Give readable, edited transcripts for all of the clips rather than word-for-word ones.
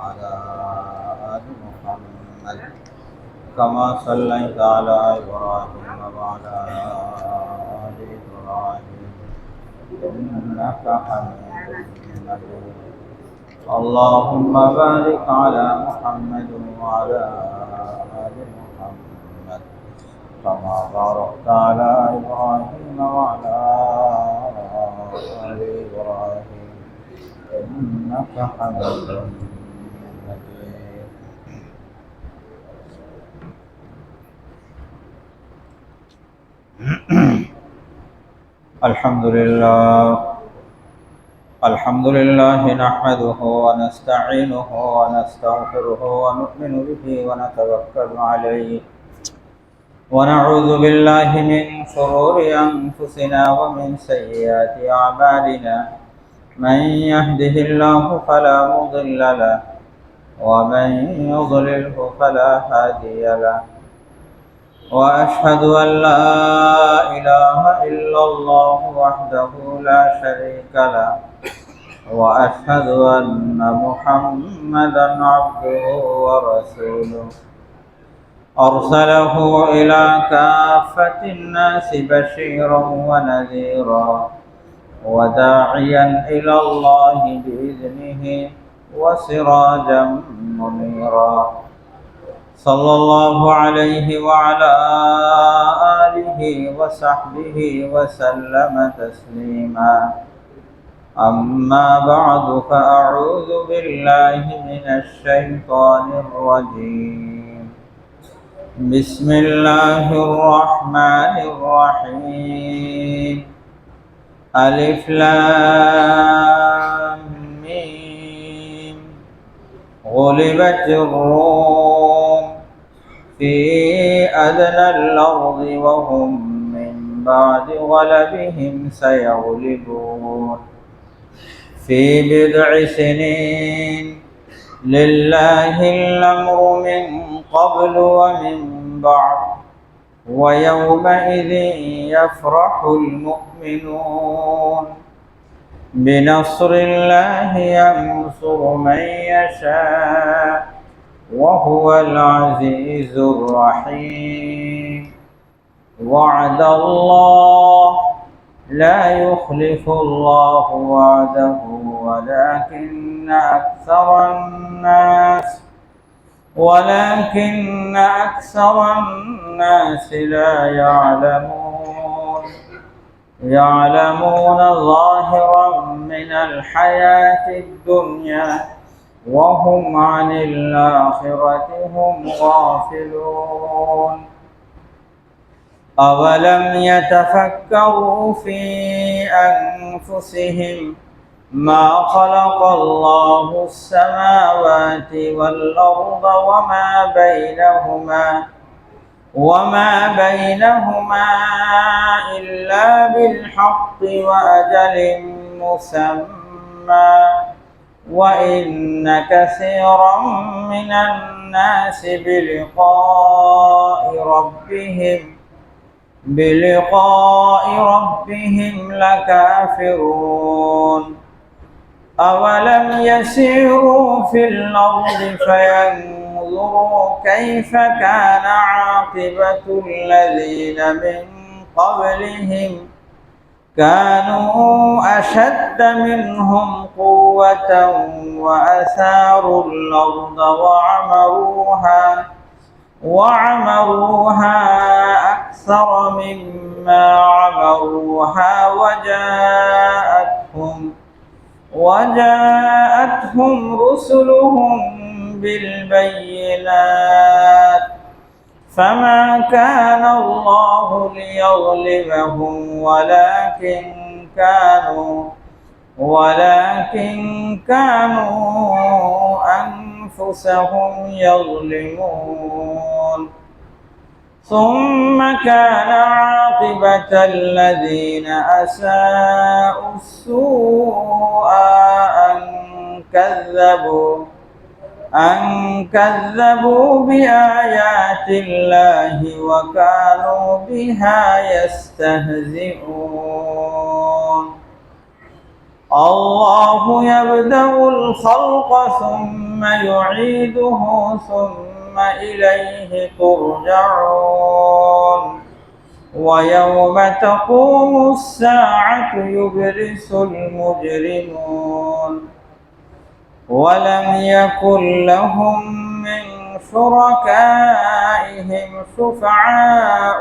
وعلى آل محمد كما صليت على إبراهيم وعلى آل إبراهيم إنك حميد مجيد. اللهم بارك على محمد وعلى آل محمد كما باركت على إبراهيم وعلى آل إبراهيم إنك حميد مجيد. الحمد لله نحمده ونستعينه ونستغفره ونؤمن به ونتوكل عليه ونعوذ بالله من شرور أنفسنا ومن سيئات أعمالنا. من يهده الله فلا مضل له ومن يضلله فلا هادي له. وأشهد أن لا إله إلا الله وحده لا شريك له وأشهد أن محمدا عبده ورسوله أرسله إلى كافة الناس بشيرا ونذيرا وداعيا إلى الله بإذنه وسراجا منيرا. صلى الله عليه وعلى آله وصحبه وسلم تسليما. أما بعد فأعوذ بالله من الشيطان الرجيم. بسم الله الرحمن الرحيم. ألف لام ميم. غلبت الروم في أدنى الأرض وهم من بعد غلبهم سيغلبون في بضع سنين. لله الأمر من قبل ومن بعد ويومئذ يفرح المؤمنون. بنصر الله ينصر من يشاء وهو العزيز الرحيم. وعد الله لا يخلف الله وعده ولكن أكثر الناس لا يعلمون ظاهرا من الحياة الدنيا وهم عن الآخرة هم غافلون. أولم يتفكروا في أنفسهم ما خلق الله السماوات والأرض وما بينهما إلا بالحق وأجل مسمى وإن كثيرا من الناس بلقاء ربهم لكافرون. أولم يسيروا في الأرض فينظروا كيف كان عاقبة الذين من قبلهم كانوا أشد منهم قوة وأثاروا الأرض وعمروها أكثر مما عمروها وجاءتهم رسلهم بالبينات فما كان الله ليظلمهم ولكن كانوا أنفسهم يظلمون. ثم كان عاقبة الذين أساءوا السوء أن كذبوا بآيات الله وكانوا بها يستهزئون. الله يبدأ الخلق ثم يعيده ثم إليه ترجعون ويوم تقوم الساعة يبرس المجرمون ولم يكن لهم من شركائهم شفعاء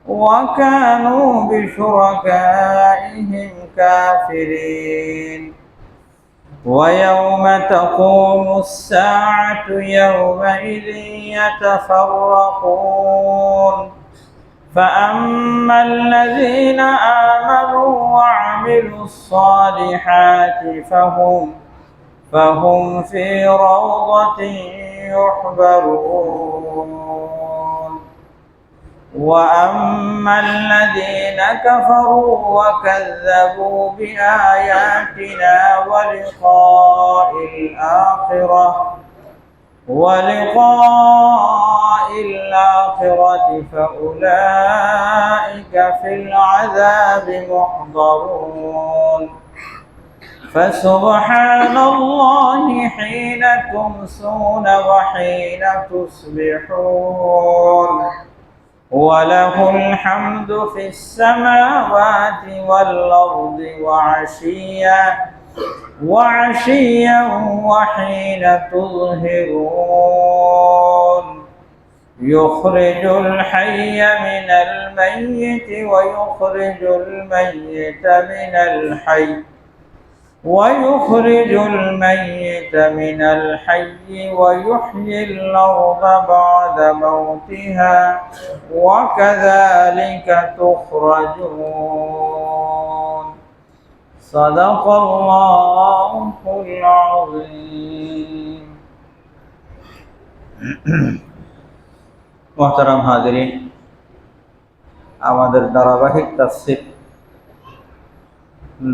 وكانوا بشركائهم كافرين ويوم تقوم الساعة يومئذ يتفرقون فأما الذين آمنوا وعملوا الصالحات فهم في روضة يحبرون وأما الذين كفروا وكذبوا بآياتنا ولقاء الآخرة فأولئك في العذاب محضرون فسبحان الله حين تمسون وحين تصبحون وله الحمد في السماوات والأرض وعشيا وحين تظهرون يخرج الحي من الميت ويخرج الميت من الحي ويحيي الأرض بعد موتها وكذلك تخرجون صدق الله العظيم محترم হাজিরিন আমাদের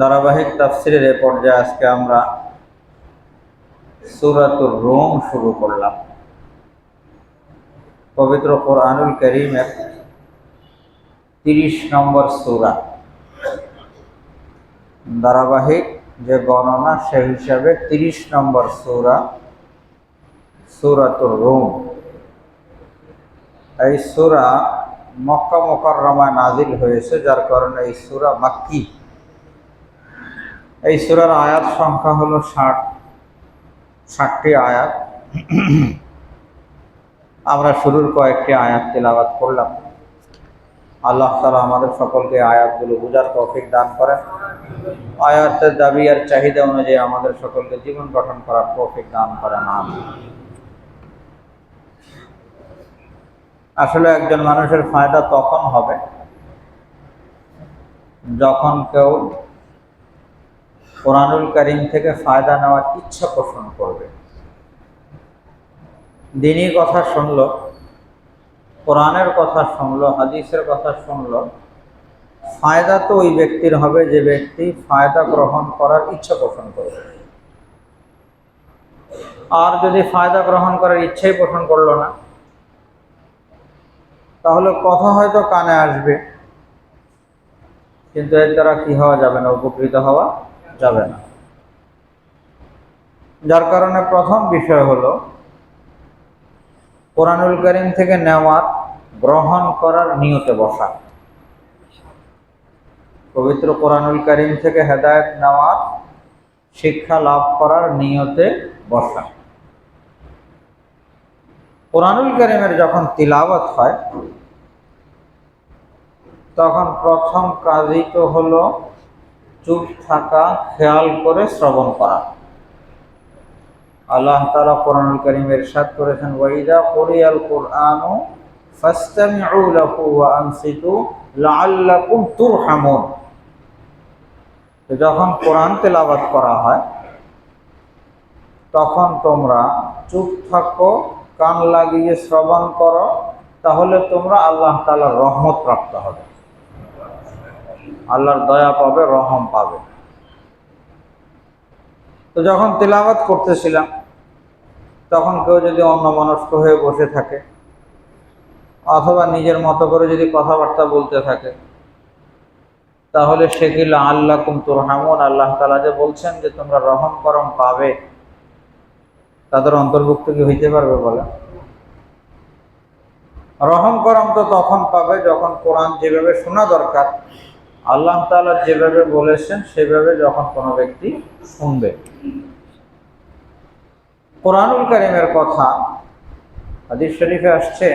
ধারাবাহিক তাফসিরের এই পর্যায়ে আজকে আমরা সূরাতুর রুম শুরু করলাম। পবিত্র কোরআনুল কারীমের 30 নম্বর সূরা, ধারাবাহিক যে গণনা সে হিসাবে 30 নম্বর সূরাতুর রুম। এই সূরা মক্কা মুকাররমায় নাজিল হয়েছে, যার কারণে এই সূরা মাক্কি। এই সূরার আয়াত সংখ্যা হলো 60টি আয়াত। আমরা শুরুর কয়েকটি আয়াত তিলাওয়াত করলাম। আল্লাহ তাআলা আমাদের সকলকে আয়াতগুলো বোঝার তৌফিক দান করেন। আয়াতের দাবি আর চাহিদা অনুযায়ী আমাদের সকলকে জীবন গঠন করার তৌফিক দান করেন, আমিন। আসলে একজন মানুষের ফায়দা তখন হবে যখন কেউ কোরআনুল কারীম থেকে ফায়দা নেওয়ার ইচ্ছা পোষণ করবে। দ্বীনি কথা শুনলো, কোরআনের কথা শুনলো, হাদিসের কথা শুনলো, ফায়দা তো ওই ব্যক্তির হবে যে ব্যক্তি ফায়দা গ্রহণ করার ইচ্ছা পোষণ করবে। আর যদি ফায়দা গ্রহণ করার ইচ্ছাই পোষণ করলো না, তাহলে কথা হয়তো কানে আসবে, কিন্তু এর দ্বারা কি হওয়া যাবে না, উপকৃত হওয়া যাবে না। যার কারণে প্রথম বিষয় হলো কোরআনুল কারীম থেকে নেওয়ার, গ্রহণ করার নিয়তে বসা। পবিত্র কোরআনুল কারীম থেকে হেদায়েত নেওয়ার, শিক্ষা লাভ করার নিয়তে বসা। কোরআনুল কারীমের যখন তিলাওয়াত হয় তখন প্রথম কাজই তো হলো চুপ থাকা, খেয়াল করে শ্রবণ করা। আল্লাহ তাআলা কোরআনুল কারীমে ইরশাদ করেছেন, ওয়াইদা কুরিয়াল কুরআনু ফাসতামিউ লাহু ওয়া আনসিতু লাআল্লাকুম তুরহামুন। যখন কোরআন তেলাওয়াত করা হয় তখন তোমরা চুপ থাকো, কান লাগিয়ে শ্রবণ করো, তাহলে তোমরা আল্লাহ তাআলার রহমত প্রাপ্ত হবে, আল্লাহর দয়া পাবে, রহম পাবে। তো যখন তেলাওয়াত করতেছিলাম তখন কেউ যদি অন্যমনস্ক হয়ে বসে থাকে অথবা নিজের মতো করে যদি কথাবার্তা বলতে থাকে, তাহলে সে কি লাআল্লাকুম তুরহামুন, আল্লাহ তাআলা যে বলছেন যে তোমরা রহম করম পাবে, তাদের অন্তর্ভুক্ত কি হইতে পারবে? বলে রহম করম তো তখন পাবে যখন কোরআন যেভাবে শোনা দরকার, আল্লাহ তাআলা যেভাবে বলেছেন সেভাবে যখন কোনো ব্যক্তি শুনবে। কোরআনুল কারীমের কথা হাদিস শরীফে আসছে,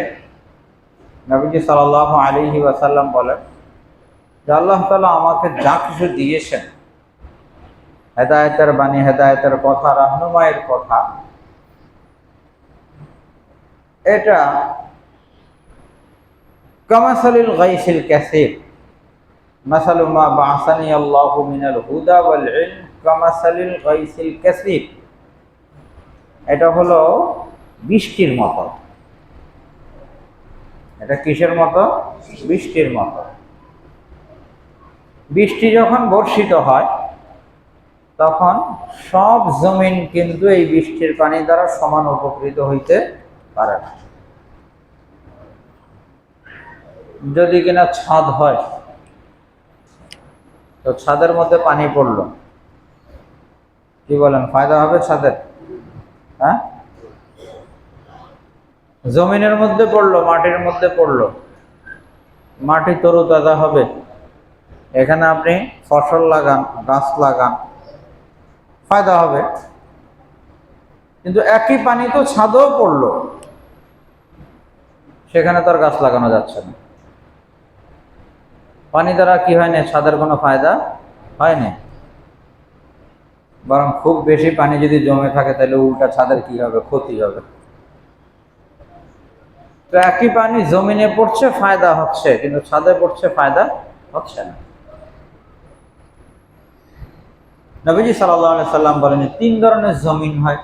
নবীজি সাল্লাল্লাহু আলাইহি ওয়াসাল্লাম বলেন যে আল্লাহ তাআলা আমাকে যা কিছু দিয়েছেন, হেদায়েতের বাণী, হেদায়েতের কথা, রাহনুমায়ের কথা, এটা কামাসালিল গাইসিল কাসীর, মাসালু মা বা'সানি আল্লাহু মিনাল হুদা ওয়াল ইলম কামাসালিল গাইসিল কাসীর। এটা হলো বৃষ্টির মতো। এটা কিসের মতো? বৃষ্টির মতো। বৃষ্টি যখন বর্ষিত হয় তখন সব জমিন কিন্তু এই বৃষ্টির পানি দ্বারা সমান উপকৃত হইতে পারে না। যদি কিনা ছাদ হয়, তো ছাদের মধ্যে পানি পড়লো, কি বলেন, ফায়দা হবে ছাদের? হ্যাঁ, জমিনের মধ্যে পড়লো, মাটির মধ্যে পড়লো, মাটি তরুতাজা হবে। এখানে আপনি ফসল লাগান, গাছ লাগান, ফায়দা হবে। কিন্তু একই পানি তো ছাদেও পড়লো, সেখানে তো আর গাছ লাগানো যাচ্ছে না। পানি দ্বারা কি হয় না? ছাদের কোনো ফায়দা হয় না, বরং খুব বেশি পানি যদি জমে থাকে তাহলে উল্টা ছাদের কি হবে? ক্ষতি হবে। তো একই পানি জমিনে পড়ছে, ফায়দা হচ্ছে, কিন্তু ছাদে পড়ছে, ফায়দা হচ্ছে না। নবীজি সাল্লাল্লাহু আলাইহি সাল্লাম বলেন তিন ধরনের জমিন হয়।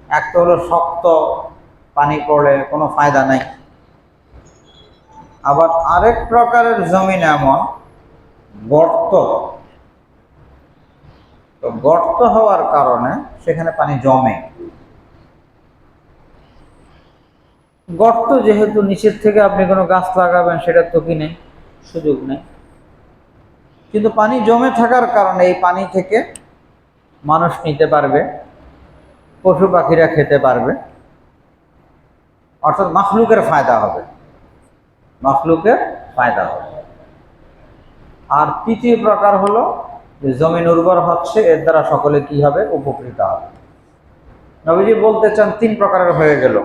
একটা হলো শক্ত, পানি পড়লে কোনো ফায়দা নাই। আবার আরেক প্রকারের জমিন এমন গর্ত, তো গর্ত হওয়ার কারণে সেখানে পানি জমে। গর্ত যেহেতু, নিচের থেকে আপনি কোনো গাছ লাগাবেন সেটার তো কি নেই, সুযোগ নেই। কিন্তু পানি জমে থাকার কারণে এই পানি থেকে মানুষ নিতে পারবে, পশু পাখিরা খেতে পারবে, অর্থাৎ মাখলুকের ফায়দা হবে, মাখলুকের ফায়দা হবে। আর তৃতীয় প্রকার হলো যে জমিন উর্বর হচ্ছে, এর দ্বারা সকলে কি হবে? উপকৃত হবে। নবীজি বলতে চান তিন প্রকারের হয়ে গেল।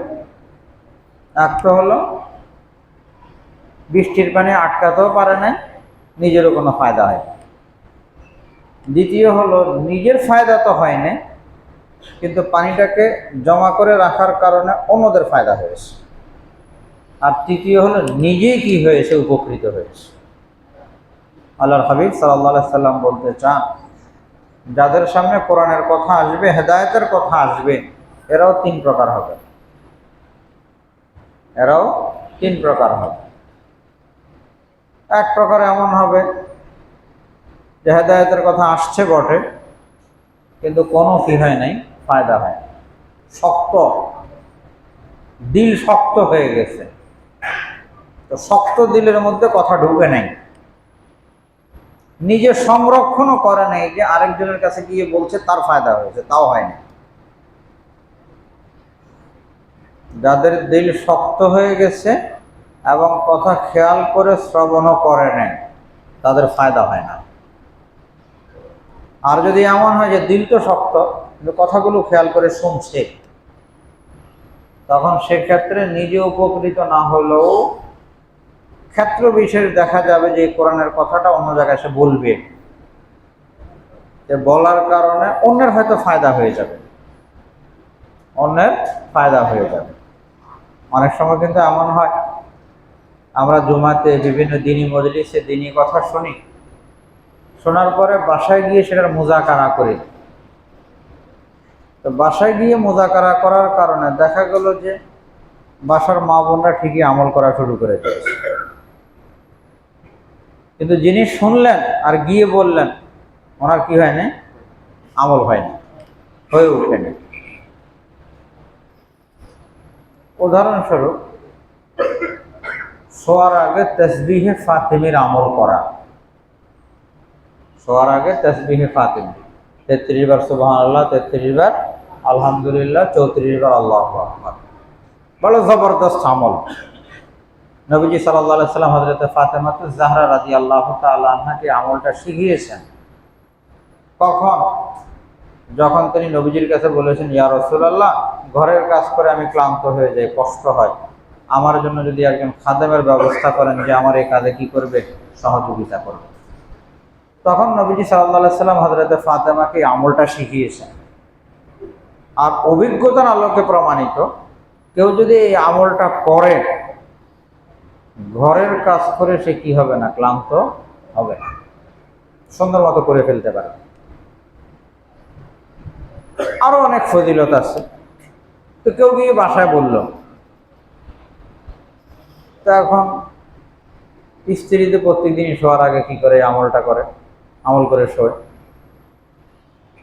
একটা হলো বৃষ্টির পানি আটকাতেও পারে না, নিজেরও কোনো ফায়দা হয়। দ্বিতীয় হলো নিজের ফায়দা তো হয় না, কিন্তু পানিটাকে জমা করে রাখার কারণে অন্যদের ফায়দা হয়েছে। আর তৃতীয় হলো নিজেই কি হয়েছে? উপকৃত হয়েছে। আল্লাহর হাবিব সাল্লাল্লাহু আলাইহি সাল্লাম বলতে চান যাদের সামনে কোরআনের কথা আসবে, হেদায়েতের কথা আসবে, এরাও তিন প্রকার হবে, এরাও তিন প্রকার হবে। এক প্রকার এমন হবে যে হেদায়েতের কথা আসছে বটে, কিন্তু কোনো কি হয় নাই? ফায়দা হয়। শক্ত দিল, শক্ত হয়ে গেছে, তো শক্ত দিলের মধ্যে কথা ঢুকে নাই, নিজে সংরক্ষণও করে নাই যে আরেকজনের কাছে গিয়ে বলছে তার ফায়দা হয়েছে, তাও হয়নি। যাদের দিল শক্ত হয়ে গেছে এবং কথা খেয়াল করে শ্রবণও করে নেয়, তাদের ফায়দা হয় না। আর যদি এমন হয় যে দিল তো শক্ত কিন্তু কথাগুলো খেয়াল করে শুনছে, তখন সেক্ষেত্রে নিজে উপকৃত না হলেও ক্ষেত্র বিশেষ দেখা যাবে যে কোরআনের কথাটা অন্য জায়গায় সে বলবে, যে বলার কারণে অন্যের হয়তো ফায়দা হয়ে যাবে, অন্যের ফায়দা হয়ে যাবে। অনেক সময় কিন্তু এমন হয়, আমরা জুমাতে বিভিন্ন দিনী মজলিসে দিনী কথা শুনি, শোনার পরে বাসায় গিয়ে সেটার মুযাকারা করি। তো বাসায় গিয়ে মুযাকারা করার কারণে দেখা গেল যে বাসার মা বোনরা ঠিকই আমল করা শুরু করে দিয়েছে, কিন্তু যিনি শুনলেন আর গিয়ে বললেন, ওনার কি হয়নি? আমল হয়নি, হয়ে ওঠেনি। উদাহরণস্বরূপ, শোয়ার আগে তাসবিহে ফাতিমির আমল করা, শোয়ার আগে তাসবিহে ফাতিমা 33 বার সুবহানাল্লাহ, 33 বার আলহামদুলিল্লাহ, 34 বার আল্লাহু আকবার। বড় জবরদস্ত আমল। নবীজি সাল্লাল্লাহু আলাইহি সাল্লাম হযরত ফাতেমা জাহরা রাদিয়াল্লাহু তাআলা আনহাকে আমলটা শিখিয়েছেন। কখন? যখন তিনি নবীজির কাছে বলেছেন, ইয়া রাসূলুল্লাহ, ঘরের কাজ করে আমি ক্লান্ত হয়ে যাই, কষ্ট হয়, আমার জন্য যদি একজন খাদেমের ব্যবস্থা করেন যে আমার এই কাজে কি করবে, সহযোগিতা করবে। তখন নবীজি সাল্লাল্লাহু আলাইহি সাল্লাম হযরত ফাতেমাকে আমলটা শিখিয়েছেন। আর অভিজ্ঞতার আলোকে প্রমাণিত, কেউ যদি এই আমলটা করে, ঘরের কাজ করে সে কি হবে না, ক্লান্ত হবে না, সুন্দর মতো করে ফেলতে পারে। আরো অনেক ফজিলত আছে। তো কেউ গিয়ে বাসায় বলল, তো এখন স্ত্রী তো প্রত্যেকদিনই শোয়ার আগে কি করে আমলটা করে, আমল করে শোয়,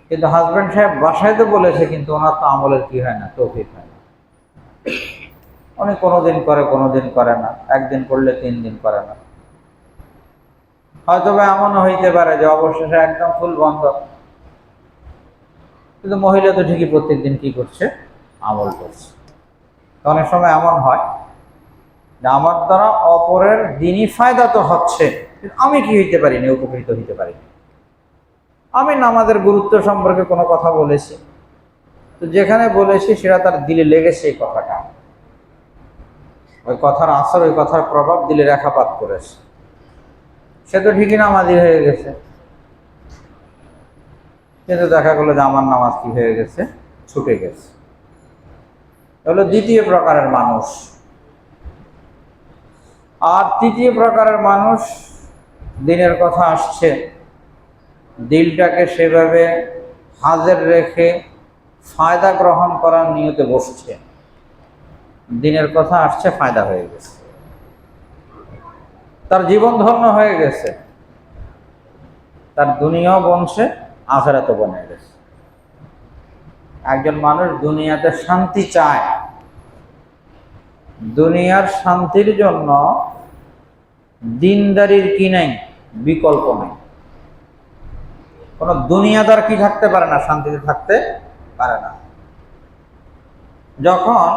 কিন্তু হাজব্যান্ড সাহেব বাসায় তো বলেছে, কিন্তু ওনার তো আমলের কি হয় না, তৌফিক হয় না। উনি কোনোদিন করে, কোনোদিন করে না, একদিন করলে 3 দিন করে না। হয়তো বা এমনও হইতে পারে যে অবশেষে একদম ফুল বন্ধ, কিন্তু মহিলা তো ঠিকই প্রত্যেকদিন কি করছে, আমল করছে। অনেক সময় এমন হয় যে আমার দ্বারা অপরের দিনই ফায়দা তো হচ্ছে, কিন্তু আমি কি হইতে পারিনি, উপকৃত হইতে পারিনি। আমি নামাজের গুরুত্ব সম্পর্কে কোনো কথা বলেছি, তো যেখানে বলেছি সেটা তার দিলে লেগেছে, এই কথাটা, ওই কথার আসর, ওই কথার প্রভাব দিলে রেখাপাত করেছে, সে তো ঠিকই নামাজি হয়ে গেছে, কিন্তু দেখা গেলো যে আমার নামাজ কি হয়ে গেছে, ছুটে গেছে। হলো দ্বিতীয় প্রকারের মানুষ। আর তৃতীয় প্রকারের মানুষ, দিনের কথা আসছে, দিলটাকে সেভাবে হাজির রেখে ফায়দা গ্রহণ করার নিয়তে বসছে, দিনের কথা আসছে, ফায়দা হয়ে গেছে, তার জীবন ধন্য হয়ে গেছে, তার দুনিয়াও বনছে, আখিরাতও বনে গেছে। একজন মানুষ দুনিয়াতে শান্তি চায়, দুনিয়ার শান্তির জন্য দিনদারির কি নাই, বিকল্প নাই। কোন দুনিয়াদার কি থাকতে পারে না, শান্তিতে থাকতে পারে না। যখন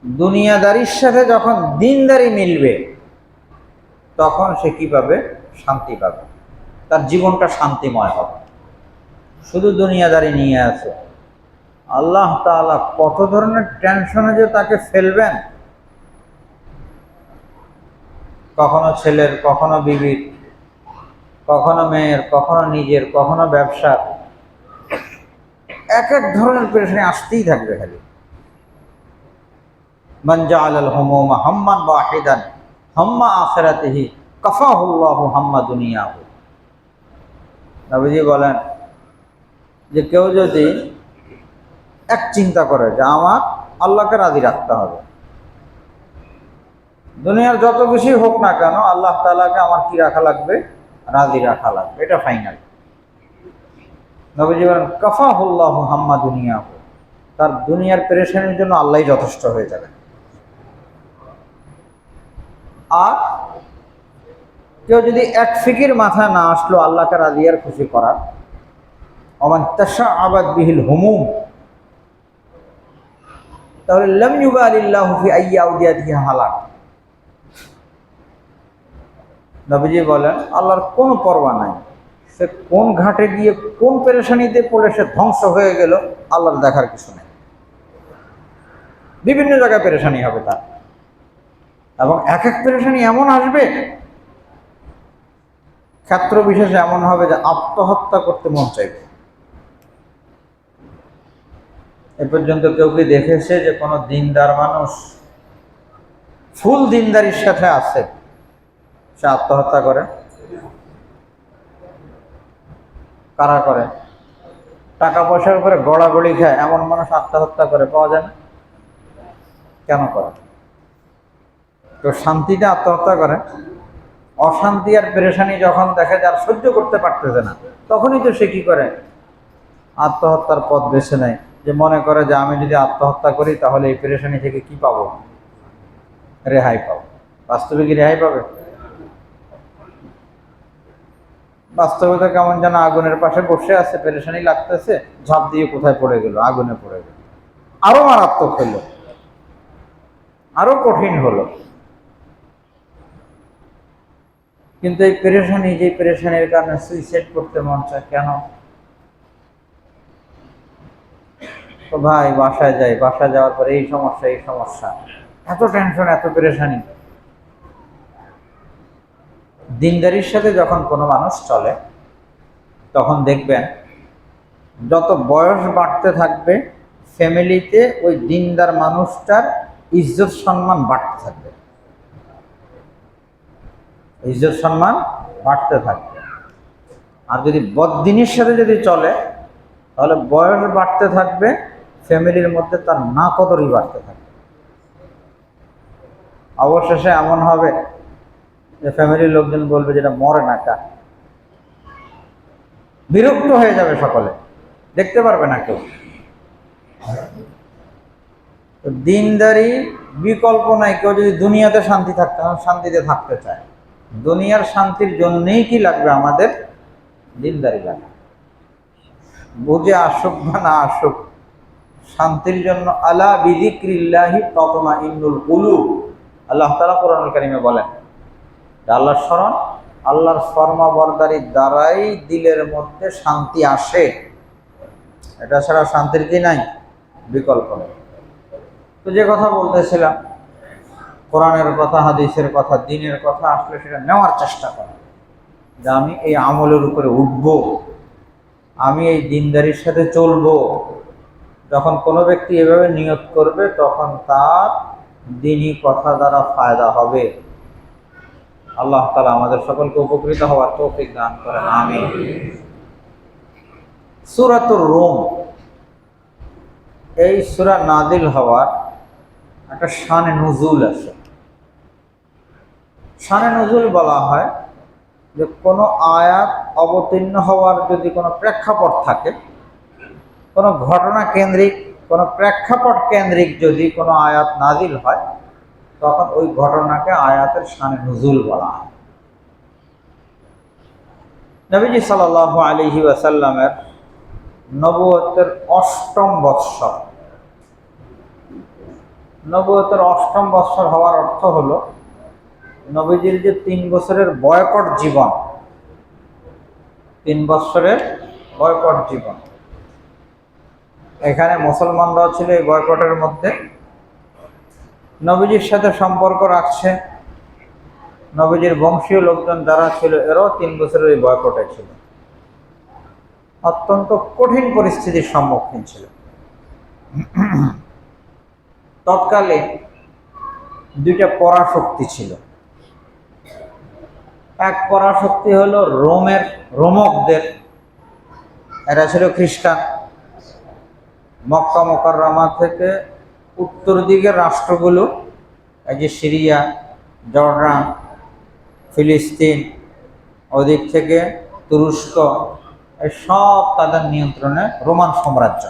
দুনিয়াদারির সাথে যখন দিনদারি মিলবে, তখন সে কি পাবে, শান্তি পাবে, তার জীবনটা শান্তিময় হবে। শুধু দুনিয়াদারি নিয়ে আছে, আল্লাহ তাআলা কত ধরনের টেনশনে যে তাকে ফেলবেন, কখনো ছেলের, কখনো বিবির, কখনো মেয়ের, কখনো নিজের, কখনো ব্যবসার, এক এক ধরনের পেরেশানি আসতেই থাকবে। খালি মান জাআলাল হুমুমা হাম্মান ওয়াহিদান হাম্মা আখিরাতিহি কাফাহুল্লাহু হাম্মা দুনিয়াহু। নবীজি বলেন যে কেউ যদি এক চিন্তা করে যে আমার আল্লাহকে রাজি রাখতে হবে, দুনিয়ার যত বেশি হোক না কেন, আল্লাহ তাআলাকে আমার কি রাখা লাগবে, রাজি রাখা লাগবে, এটা ফাইনাল। নবীজি বলেন কাফাহুল্লাহু হাম্মা দুনিয়াহু, তার দুনিয়ার পেরেশানির জন্য আল্লাহই যথেষ্ট হয়ে যাবে। আর কেউ যদি এক ফিকির মাথায় না আসলো আল্লাহকে রাজি আর খুশি করার, ওমান তাশাআবাদ বিহিল হুমুম, তাহলে লাম ইউবালিল্লাহু ফি আইয়ি আউদিয়াতিহি হালাক। নবীজি বলেন আল্লাহর কোনো পরোয়া নাই, সে কোন ঘাটে গিয়ে কোন পেরেশানিতে পড়ে সে ধ্বংস হয়ে গেল, আল্লাহর দেখার কিছু নেই। বিভিন্ন জায়গায় পেরেশানি হবে তার, এবং এক এক পেরেশানি এমন আসবে, ক্ষেত্র বিশেষে এমন হবে যে আত্মহত্যা করতে মন চাইবে। এ পর্যন্ত কেউ কি দেখেছে যে কোনো দিনদার মানুষ ফুল দিনদারির সাথে আছে, সে আত্মহত্যা করে? কারা করে? টাকা পয়সার উপরে গড়াগড়ি খায় এমন মানুষ আত্মহত্যা করে, পাওয়া যায় না? কেন করে? তো শান্তিতে আত্মহত্যা করে। অশান্তি আর পেরেশানি যখন দেখে যে আর সহ্য করতে পারতেছে না, তখনই তো সে কি করে, আত্মহত্যার পথ বেছে নেয়, যে মনে করে যে আমি যদি আত্মহত্যা করি তাহলে এই পেরেশানি থেকে কি পাবো, রেহাই পাবো। বাস্তবে কি রেহাই পাবে? বাস্তবতা কেমন যেন আগুনের পাশে বসে আছে, পেরেশানি লাগতেছে, ঝাঁপ দিয়ে কোথায় পড়ে গেল, আগুনে পড়ে গেল। আরো মারাত্মক হলো, আরো কঠিন হলো। কিন্তু এই পেরেশানি, যে পেরেশানির কারণে সুইসাইড করতে মন চায়, কেন? তো ভাই বাসায় যাই, বাসায় যাওয়ার পরে এই সমস্যা, এই সমস্যা, এত টেনশন, এত পেরেশানি। দিনদারির সাথে যখন কোনো মানুষ চলে, তখন দেখবেন যত বয়স বাড়তে থাকবে, ফ্যামিলিতে ওই দিনদার মানুষটার ইজ্জত সম্মান বাড়তে থাকবে, ইজ্জত সম্মান বাড়তে থাকবে। আর যদি বদ্দিনের সাথে যদি চলে, তাহলে বয়স বাড়তে থাকবে, ফ্যামিলির মধ্যে তার না কদরই বাড়তে থাকবে। অবশেষে এমন হবে যে ফ্যামিলির লোকজন বলবে যেটা মরে না কা, বিরক্ত হয়ে যাবে, সকলে দেখতে পারবে না কেউ। দিনদারি বিকল্প নাই। কেউ যদি দুনিয়াতে শান্তিতে থাকতে চায়, দুনিয়ার শান্তির জন্যই কি লাগবে আমাদের? দিনদারি লাগবে। বুঝে আসুক বা না আসুক, শান্তির জন্য আলা বিযিক্রিল্লাহি তাতমাইন্নুল কুলুব। আল্লাহ তাআলা কোরআনুল কারীমে বলেন, আল্লাহর স্মরণ, আল্লাহর ফরমাবরদারির দ্বারাই দিলের মধ্যে শান্তি আসে। এটা ছাড়া শান্তির কি নাই? বিকল্প নেই। তো যে কথা বলতেছিলাম, কোরআনের কথা, হাদিসের কথা, দ্বীনের কথা আসলে সেটা নেওয়ার চেষ্টা করা, যে আমি এই আমলের উপরে উঠব, আমি এই দিনদারির সাথে চলবো। যখন কোনো ব্যক্তি এভাবে নিয়ত করবে, তখন তার দ্বীনি কথা দ্বারা ফায়দা হবে। আল্লাহ তাআলা আমাদের সকলকে উপকৃত হওয়ার তৌফিক দান করেন, আমিন। সূরাতুর রুম, এই সূরা নাজিল হওয়ার একটা শানে নুজুল আছে। শানে নুজুল বলা হয় যে কোনো আয়াত অবতীর্ণ হওয়ার যদি কোনো প্রেক্ষাপট থাকে, কোনো ঘটনা কেন্দ্রিক, কোনো প্রেক্ষাপট কেন্দ্রিক যদি কোনো আয়াত নাজিল হয়, তখন ওই ঘটনাকে আয়াতের শানে নুজুল বলা হয়। নবীজি সাল্লাল্লাহু আলাইহি ওয়াসাল্লামের নবুয়তের ৮ম বৎসর, নবুয়তের ৮ম বৎসর হওয়ার অর্থ হলো নবীজির যে ৩ বছরের বয়কট জীবন, ৩ বছরের বয়কট জীবন, এখানে মুসলমানরাও ছিল এই বয়কটের মধ্যে, নবীজির সাথে সম্পর্ক রাখছে, নবীজির বংশীয় লোকজন যারা ছিল এরাও ৩ বছরের এই বয়কটে ছিল। অত্যন্ত কঠিন পরিস্থিতির সম্মুখীন ছিল। তৎকালে দুইটা পরাশক্তি ছিল। এক পরাশক্তি হলো রোমকদের, এরা ছিল খ্রিস্টান। মক্কা মুকাররমা থেকে উত্তর দিকের রাষ্ট্রগুলো, এই যে সিরিয়া, জর্ডান, ফিলিস্তিন, ওদিক থেকে তুরস্ক, এই সব তাদের নিয়ন্ত্রণে রোমান সাম্রাজ্য।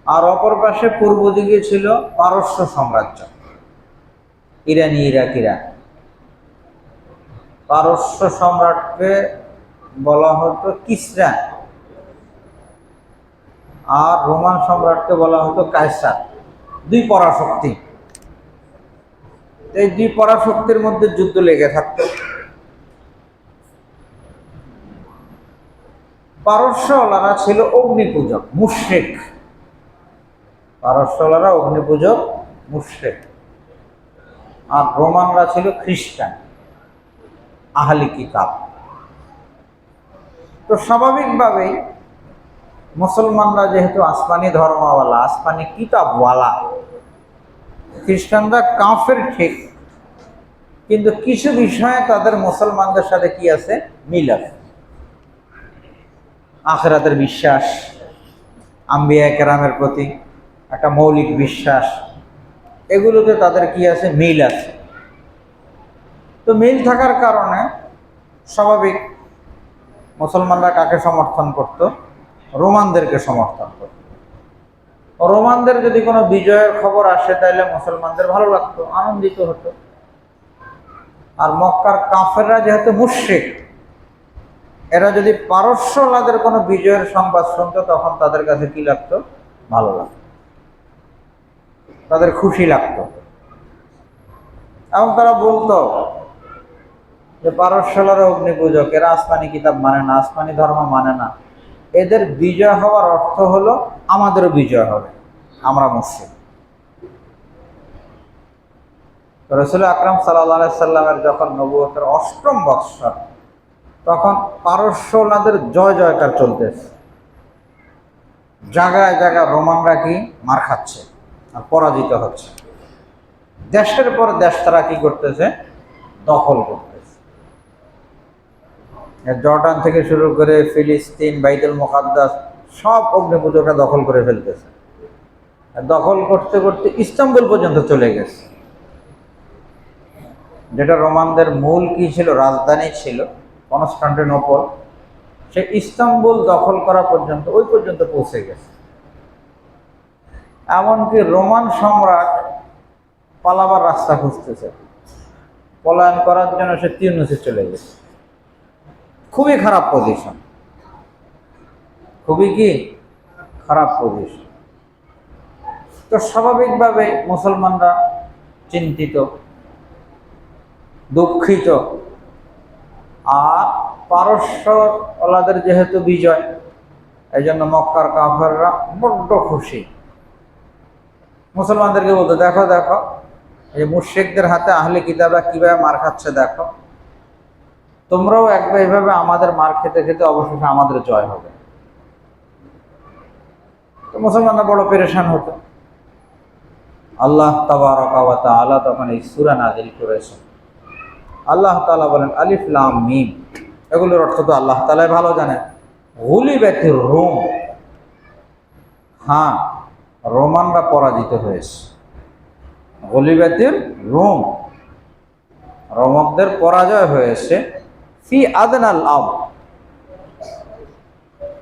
আর অপর পাশে পূর্ব দিকে ছিল পারস্য সাম্রাজ্য, ইরানি, ইরাকিরা। পারস্য সম্রাটকে বলা হতো কিসরা, আর রোমান সম্রাটকে বলা হতো কায়সার। দুই পরাশক্তি, এই দুই পরাশক্তির মধ্যে যুদ্ধ লেগে থাকতো। পারস্যওয়ালারা ছিল অগ্নিপূজক, মুশরিক। পারস্যওয়ালারা অগ্নিপূজক, মুশরিক। আর রোমানরা ছিল খ্রিস্টান, আহলি কিতাব। তো স্বাভাবিকভাবেই মুসলমানরা যেহেতু আসমানি ধর্মওয়ালা, আসমানি কিতাবওয়ালা, খ্রিস্টানরা কাফের ঠিক, কিন্তু কিছু বিষয়ে তাদের মুসলমানদের সাথে কি আছে? মিল আছে। আখিরাতের বিশ্বাস, আম্বিয়া কেরামের প্রতি একটা মৌলিক বিশ্বাস, এগুলোতে তাদের কি আছে? মিল আছে। তো মিল থাকার কারণে স্বাভাবিক মুসলমানরা কাকে সমর্থন করত? রোমানদেরকে সমর্থন করত। রোমানদের যদি কোনো বিজয়ের খবর আসে, তাহলে মুসলমানদের ভালো লাগতো, আনন্দিত হতো। আর মক্কার কাফেররা যেহেতু মুশরিক, এরা যদি পারস্যলাদের কোনো বিজয়ের সংবাদ শুনতো তখন তাদের কাছে কি লাগতো? ভালো লাগতো, তাদের খুশি লাগতো। এবং তারা বলতো যে পারস্যলারা অগ্নি পূজক, এরা আসমানি কিতাব মানে না, আসমানি ধর্ম মানে না, এদের বিজয় হওয়ার অর্থ হলো আমাদেরও বিজয় হবে, আমরা মুসলিম। রাসূল আকরাম সাল্লাল্লাহু আলাইহি সাল্লামের যখন নবুয়তের ৮ম বৎসর, তখন পারস্যলাদের জয় জয়কার চলতেছে। জায়গায় জায়গায় রোমানরা কি মার খাচ্ছে আর পরাজিত হচ্ছে। দেশের পর দেশ তারা কি করতেছে? দখল করতেছে। জর্ডান থেকে শুরু করে ফিলিস্তিন, বাইতুল মুকাদ্দাস সব অগ্নিপূজকরা দখল করে ফেলতেছে। আর দখল করতে করতে ইস্তাম্বুল পর্যন্ত চলে গেছে, যেটা রোমানদের মূল কি ছিল? রাজধানী ছিল কনস্টান্টিনোপল। সে ইস্তাম্বুল দখল করা পর্যন্ত, ওই পর্যন্ত পৌঁছে গেছে। এমনকি রোমান সম্রাট পালাবার রাস্তা খুঁজতেছে, পলায়ন করার জন্য সে তিউনিসে চলে গেছে। খুবই খারাপ পজিশন, খুবই কি খারাপ পজিশন। তো স্বাভাবিকভাবে মুসলমানরা চিন্তিত, দুঃখিত। আর পারস্যলাদের যেহেতু বিজয়, এই জন্য মক্কার কাফেররা বড্ড খুশি। মুসলমানদেরকে বলতো, দেখো দেখো এই মুশরিকদের হাতে আহলে কিতাবরা কিভাবে মার খাচ্ছে, দেখো তোমরাও একবার এইভাবে আমাদের মার খেতে খেতে অবশেষে আমাদের জয় হবে। তো মুসলমানরা বড় পেরেশান হতো। আল্লাহ তাবারাকা ওয়া তাআলা তখন এই সূরা নাযিল করেছেন। আল্লাহ তাআলা বলেন আলিফ লাম মিম, এগুলোর অর্থ তো আল্লাহ তাআলাই ভালো জানেন। গুলিবাতির রুম, হ্যাঁ রোমানরা পরাজিত হয়েছে। গুলিবাতির রুম, রোমকদের পরাজয় হয়েছে। ফি আদনাল আরদ,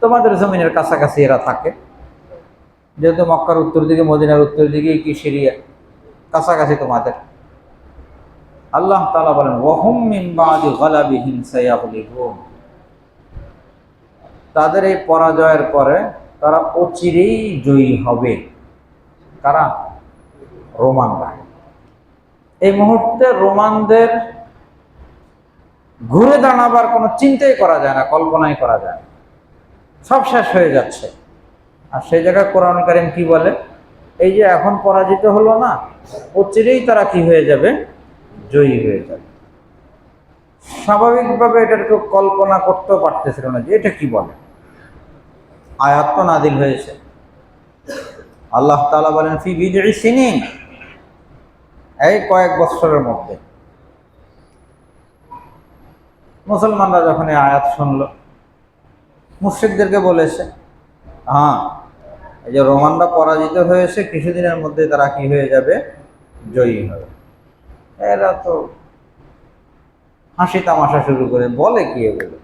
তোমাদের জমিনের কাছাকাছি এরা থাকে। যেহেতু মক্কার উত্তর দিকে, মদিনার উত্তর দিকে কি সিরিয়া, কাছাকাছি তোমাদের। আল্লাহ তাআলা বলেন ওয়াহুম মিন বাদি গালাবিহিম সায়াগলিবুন, তাদের এই পরাজয়ের পরে তারা অচিরেই জয়ী হবে। কারা? রোমানরা। এই মুহূর্তে রোমানদের ঘুরে দাঁড়াবার কোনো চিন্তাই করা যায় না, কল্পনাই করা যায় না, সব শেষ হয়ে যাচ্ছে। আর সেই জায়গায় কোরআন কারীম কি বলে? এই যে এখন পরাজিত হলো না, অচিরেই তারা কি হয়ে যাবে? জয়ী হয়ে যাবে। স্বাভাবিকভাবে এটা কেউ কল্পনা করতেও পারতেছিল না যে এটা কি বলে। আয়াত তো নাযিল হয়েছে। আল্লাহ তাআলা বলেন ফি বিদ'i সিনিন, এই কয়েক বছরের মধ্যে। মুসলমানরা যখন এই আয়াত শুনলো, মুশরিকদেরকে বলেছে হ্যাঁ এই যে রোমানরা পরাজিত হয়েছে, কিছুদিনের মধ্যে তারা কি হয়ে যাবে? জয়ী হবে। এরা তো হাসি তামাশা শুরু করে, বলে কি এগুলো,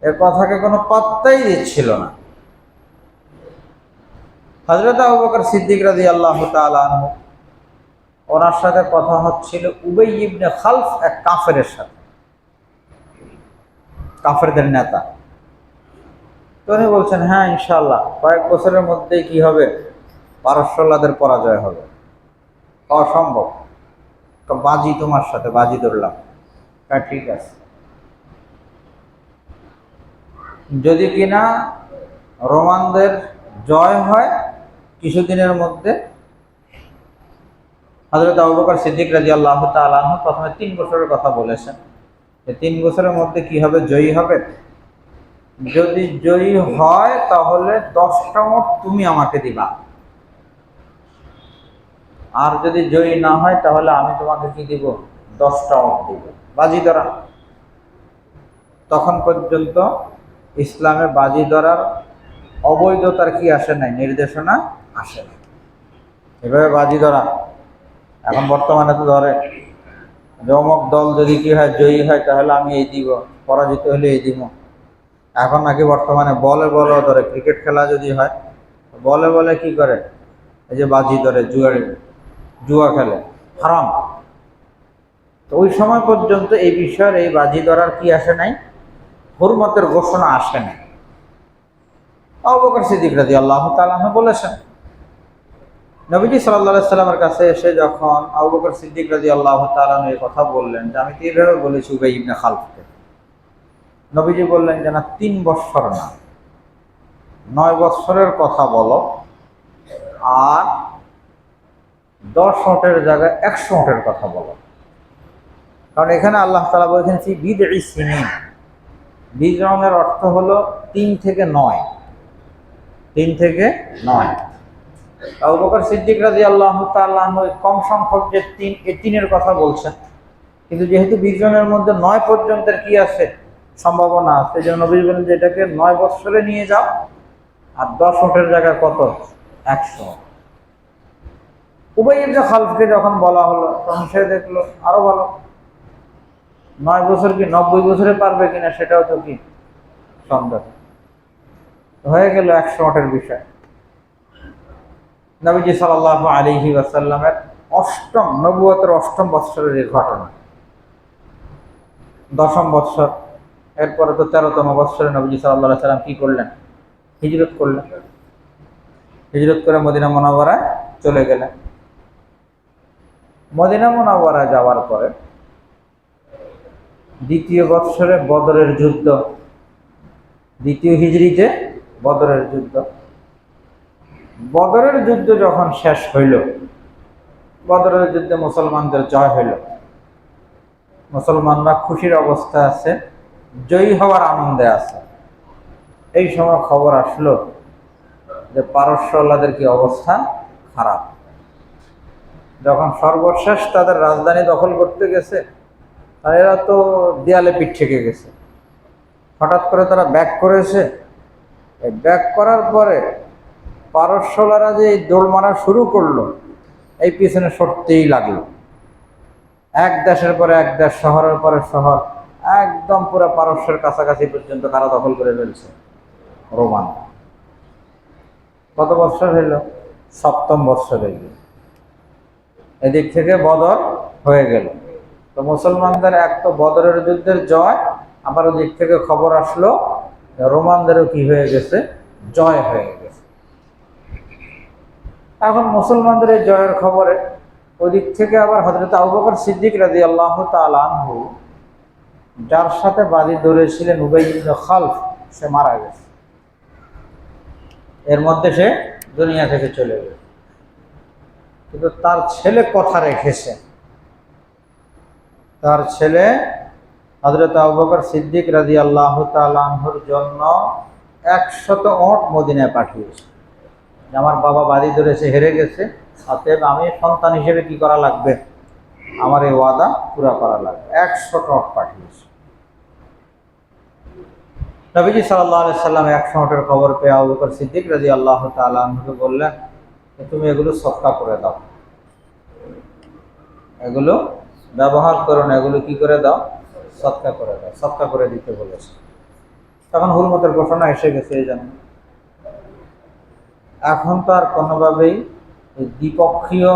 এর কথাকে কোনো পাত্তাই দিচ্ছিল না। হযরত আবু বকর সিদ্দিক রাদিয়াল্লাহু তাআলা আনহু, ওনার সাথে কথা হচ্ছিল উবাই ইবনে খালফ, এক কাফেরের সাথে, কাফেরদের নেতা। তো উনি বলছেন হ্যাঁ ইনশাআল্লাহ কয়েক বছরের মধ্যেই কি হবে? পারস্যলাদের পরাজয় হবে। অসম্ভব, তো বাজি তোমার সাথে, বাজি ধরলাম। হ্যাঁ ঠিক আছে, যদি কিনা রোমানদের জয় হয় কিছুদিনের মধ্যে। হযরত আবু বকর সিদ্দিক রাদিয়াল্লাহু তাআলা আনহু প্রথমে 3 বছরের কথা বলেছেন, যে 3 বছরের মধ্যে কি হবে? জয়ী হবে। যদি জয়ী হয় তাহলে 10টা উট তুমি আমাকে দিবা, আর যদি জয়ী না হয় তাহলে আমি তোমাকে কি দিব? 10টা উট দিব, বাজি ধরা। তখন পর্যন্ত ইসলামে বাজি ধরার অবৈধতার কি আসে নাই? নির্দেশনা আসে না। এভাবে বাজি ধরা এখন বর্তমানে তো ধরে, অমুক দল যদি কি হয় জয়ী হয় তাহলে আমি এই দিব, পরাজিত হলে এই দিব। এখন নাকি বর্তমানে বলে বলে ধরে, ক্রিকেট খেলা যদি হয় বলে বলে কি করে? এই যে বাজি ধরে, জুয়া খেলে। হারাম। তো ওই সময় পর্যন্ত এই বিষয়ের এই বাজি ধরার কি আসে নাই, হুরমতের ঘোষণা আসে নাই। আবু বকর সিদ্দিক রাদিয়াল্লাহু তাআলা আনহু বলেছেন, নবীজি সাল্লাল্লাহু আলাইহি সাল্লামের কাছে এসে যখন আবু বকর সিদ্দিক রাদিয়াল্লাহু তাআলা আনহু এই কথা বললেন যে আমি তো এইভাবে বলেছি উবাই ইবনে খালফকে, নবীজি বললেন যে না, 3 বৎসর না, 9 বৎসরের কথা বলো, আর 10 ওটের জায়গায় 100 ওটের কথা বলো। কারণ এখানে আল্লাহ তাআলা বলেছেন ফি বিদঈ সিনিন, বিজনের অর্থ হলো 3 থেকে 9, 3 থেকে 9। আবু বকর সিদ্দিক রাদিয়াল্লাহু তাআলা আনহু কম সংখ্যক যে 3, এই 3-এর কথা বলছেন, কিন্তু যেহেতু বিজনের মধ্যে 9 পর্যন্তের কি আছে, সম্ভাবনা আছে, এই জন্য নবী বলেন যে এটাকে 9 বৎসরে নিয়ে যাও, আর 10 ওটের জায়গায় কত, 100। উবাই ইবনে খালফকে যখন বলা হলো তখন সে দেখলো আরো ভালো, 9 বছর কি 90 বছরে পারবে কিনা সেটাও তো কি সন্দেহ। হয়ে গেল 100 ওটের বিষয়। নবীজি সাল্লাল্লাহু আলাইহি ওয়াসাল্লামের অষ্টম নবুয়তের অষ্টম বৎসরের এই ঘটনা, 10ম বৎসর, এরপরে তো 13তম বৎসরে নবীজি সাল্লাল্লাহু আলাইহি সাল্লাম কি করলেন, হিজরত করলেন। হিজরত করে মদিনা মুনাওয়ারায় চলে গেলেন। মদিনা মুনাওয়ারায় যাওয়ার পরে দ্বিতীয় বৎসরে বদরের যুদ্ধ, দ্বিতীয় হিজরিতে বদরের যুদ্ধ। বদরের যুদ্ধ যখন শেষ হইল, বদরের যুদ্ধে মুসলমানদের জয় হইল, মুসলমানরা খুশির অবস্থায় আছে, জয়ী হওয়ার আনন্দে আছে। এই সময় খবর আসলো যে পারস্যওয়ালাদের কি অবস্থা খারাপ। যখন সর্বশেষ তাদের রাজধানী দখল করতে গেছে, আর এরা তো দেয়ালে পিঠ থেকে গেছে, হঠাৎ করে তারা ব্যাক করেছে। এই ব্যাক করার পরে পারস্যওয়ালারা যে দৌড় মারা শুরু করলো, এই পিছনে সরতেই লাগলো। এক দেশের পরে এক দেশ, শহরের পরে শহর, একদম পুরো পারস্যের কাছাকাছি পর্যন্ত কারা দখল করে ফেলছে, রোমান। কত বৎসর হইল, 7ম বৎসর হইল। এদিক থেকে বদর হয়ে গেল। তো মুসলমানদের এক তো বদরের যুদ্ধের জয়, আবার ওদিক থেকে খবর আসলো রোমানদেরও কি হয়ে গেছে, জয় হয়ে গেছে। এখন মুসলমানদের এই জয়ের খবরে ওদিক থেকে আবার হযরত আবু বকর সিদ্দিক রাদিয়াল্লাহু তাআলা আনহু, যার সাথে বাজি ধরেছিলেন উবাই ইবনে খালফ, সে মারা গেছে। এর মধ্যে সে দুনিয়া থেকে চলে গেছে। কিন্তু তার ছেলে কথা রেখেছে। তার ছেলে হযরত আবু বকর সিদ্দিক রাদিয়াল্লাহু তাআলা আনহুর জন্য 100 ওট মদিনায় পাঠিয়েছে। আমার বাবা বাজি ধরেছে, হেরে গেছে, অতএব আমি সন্তান হিসেবে কি করা লাগবে, আমার এই ওয়াদা পুরা করা লাগবে। 100 ওট পাঠিয়েছে। নবীজি সাল্লাল্লাহু আলাইহি সাল্লাম 100 ওটের খবর পেয়ে আবু বকর সিদ্দিক রাদিয়াল্লাহু তাআলা আনহুকে বললেন, তুমি এগুলো সদকা করে দাও, এগুলো ব্যবহার করো না, এগুলো কি করে দাও, সদকা করে দাও। সদকা করে দিতে বলেছে। তখন হুরমতের ঘোষণা এসে গেছে। এই জন্য এখন তো আর কোনোভাবেই দ্বিপক্ষীয়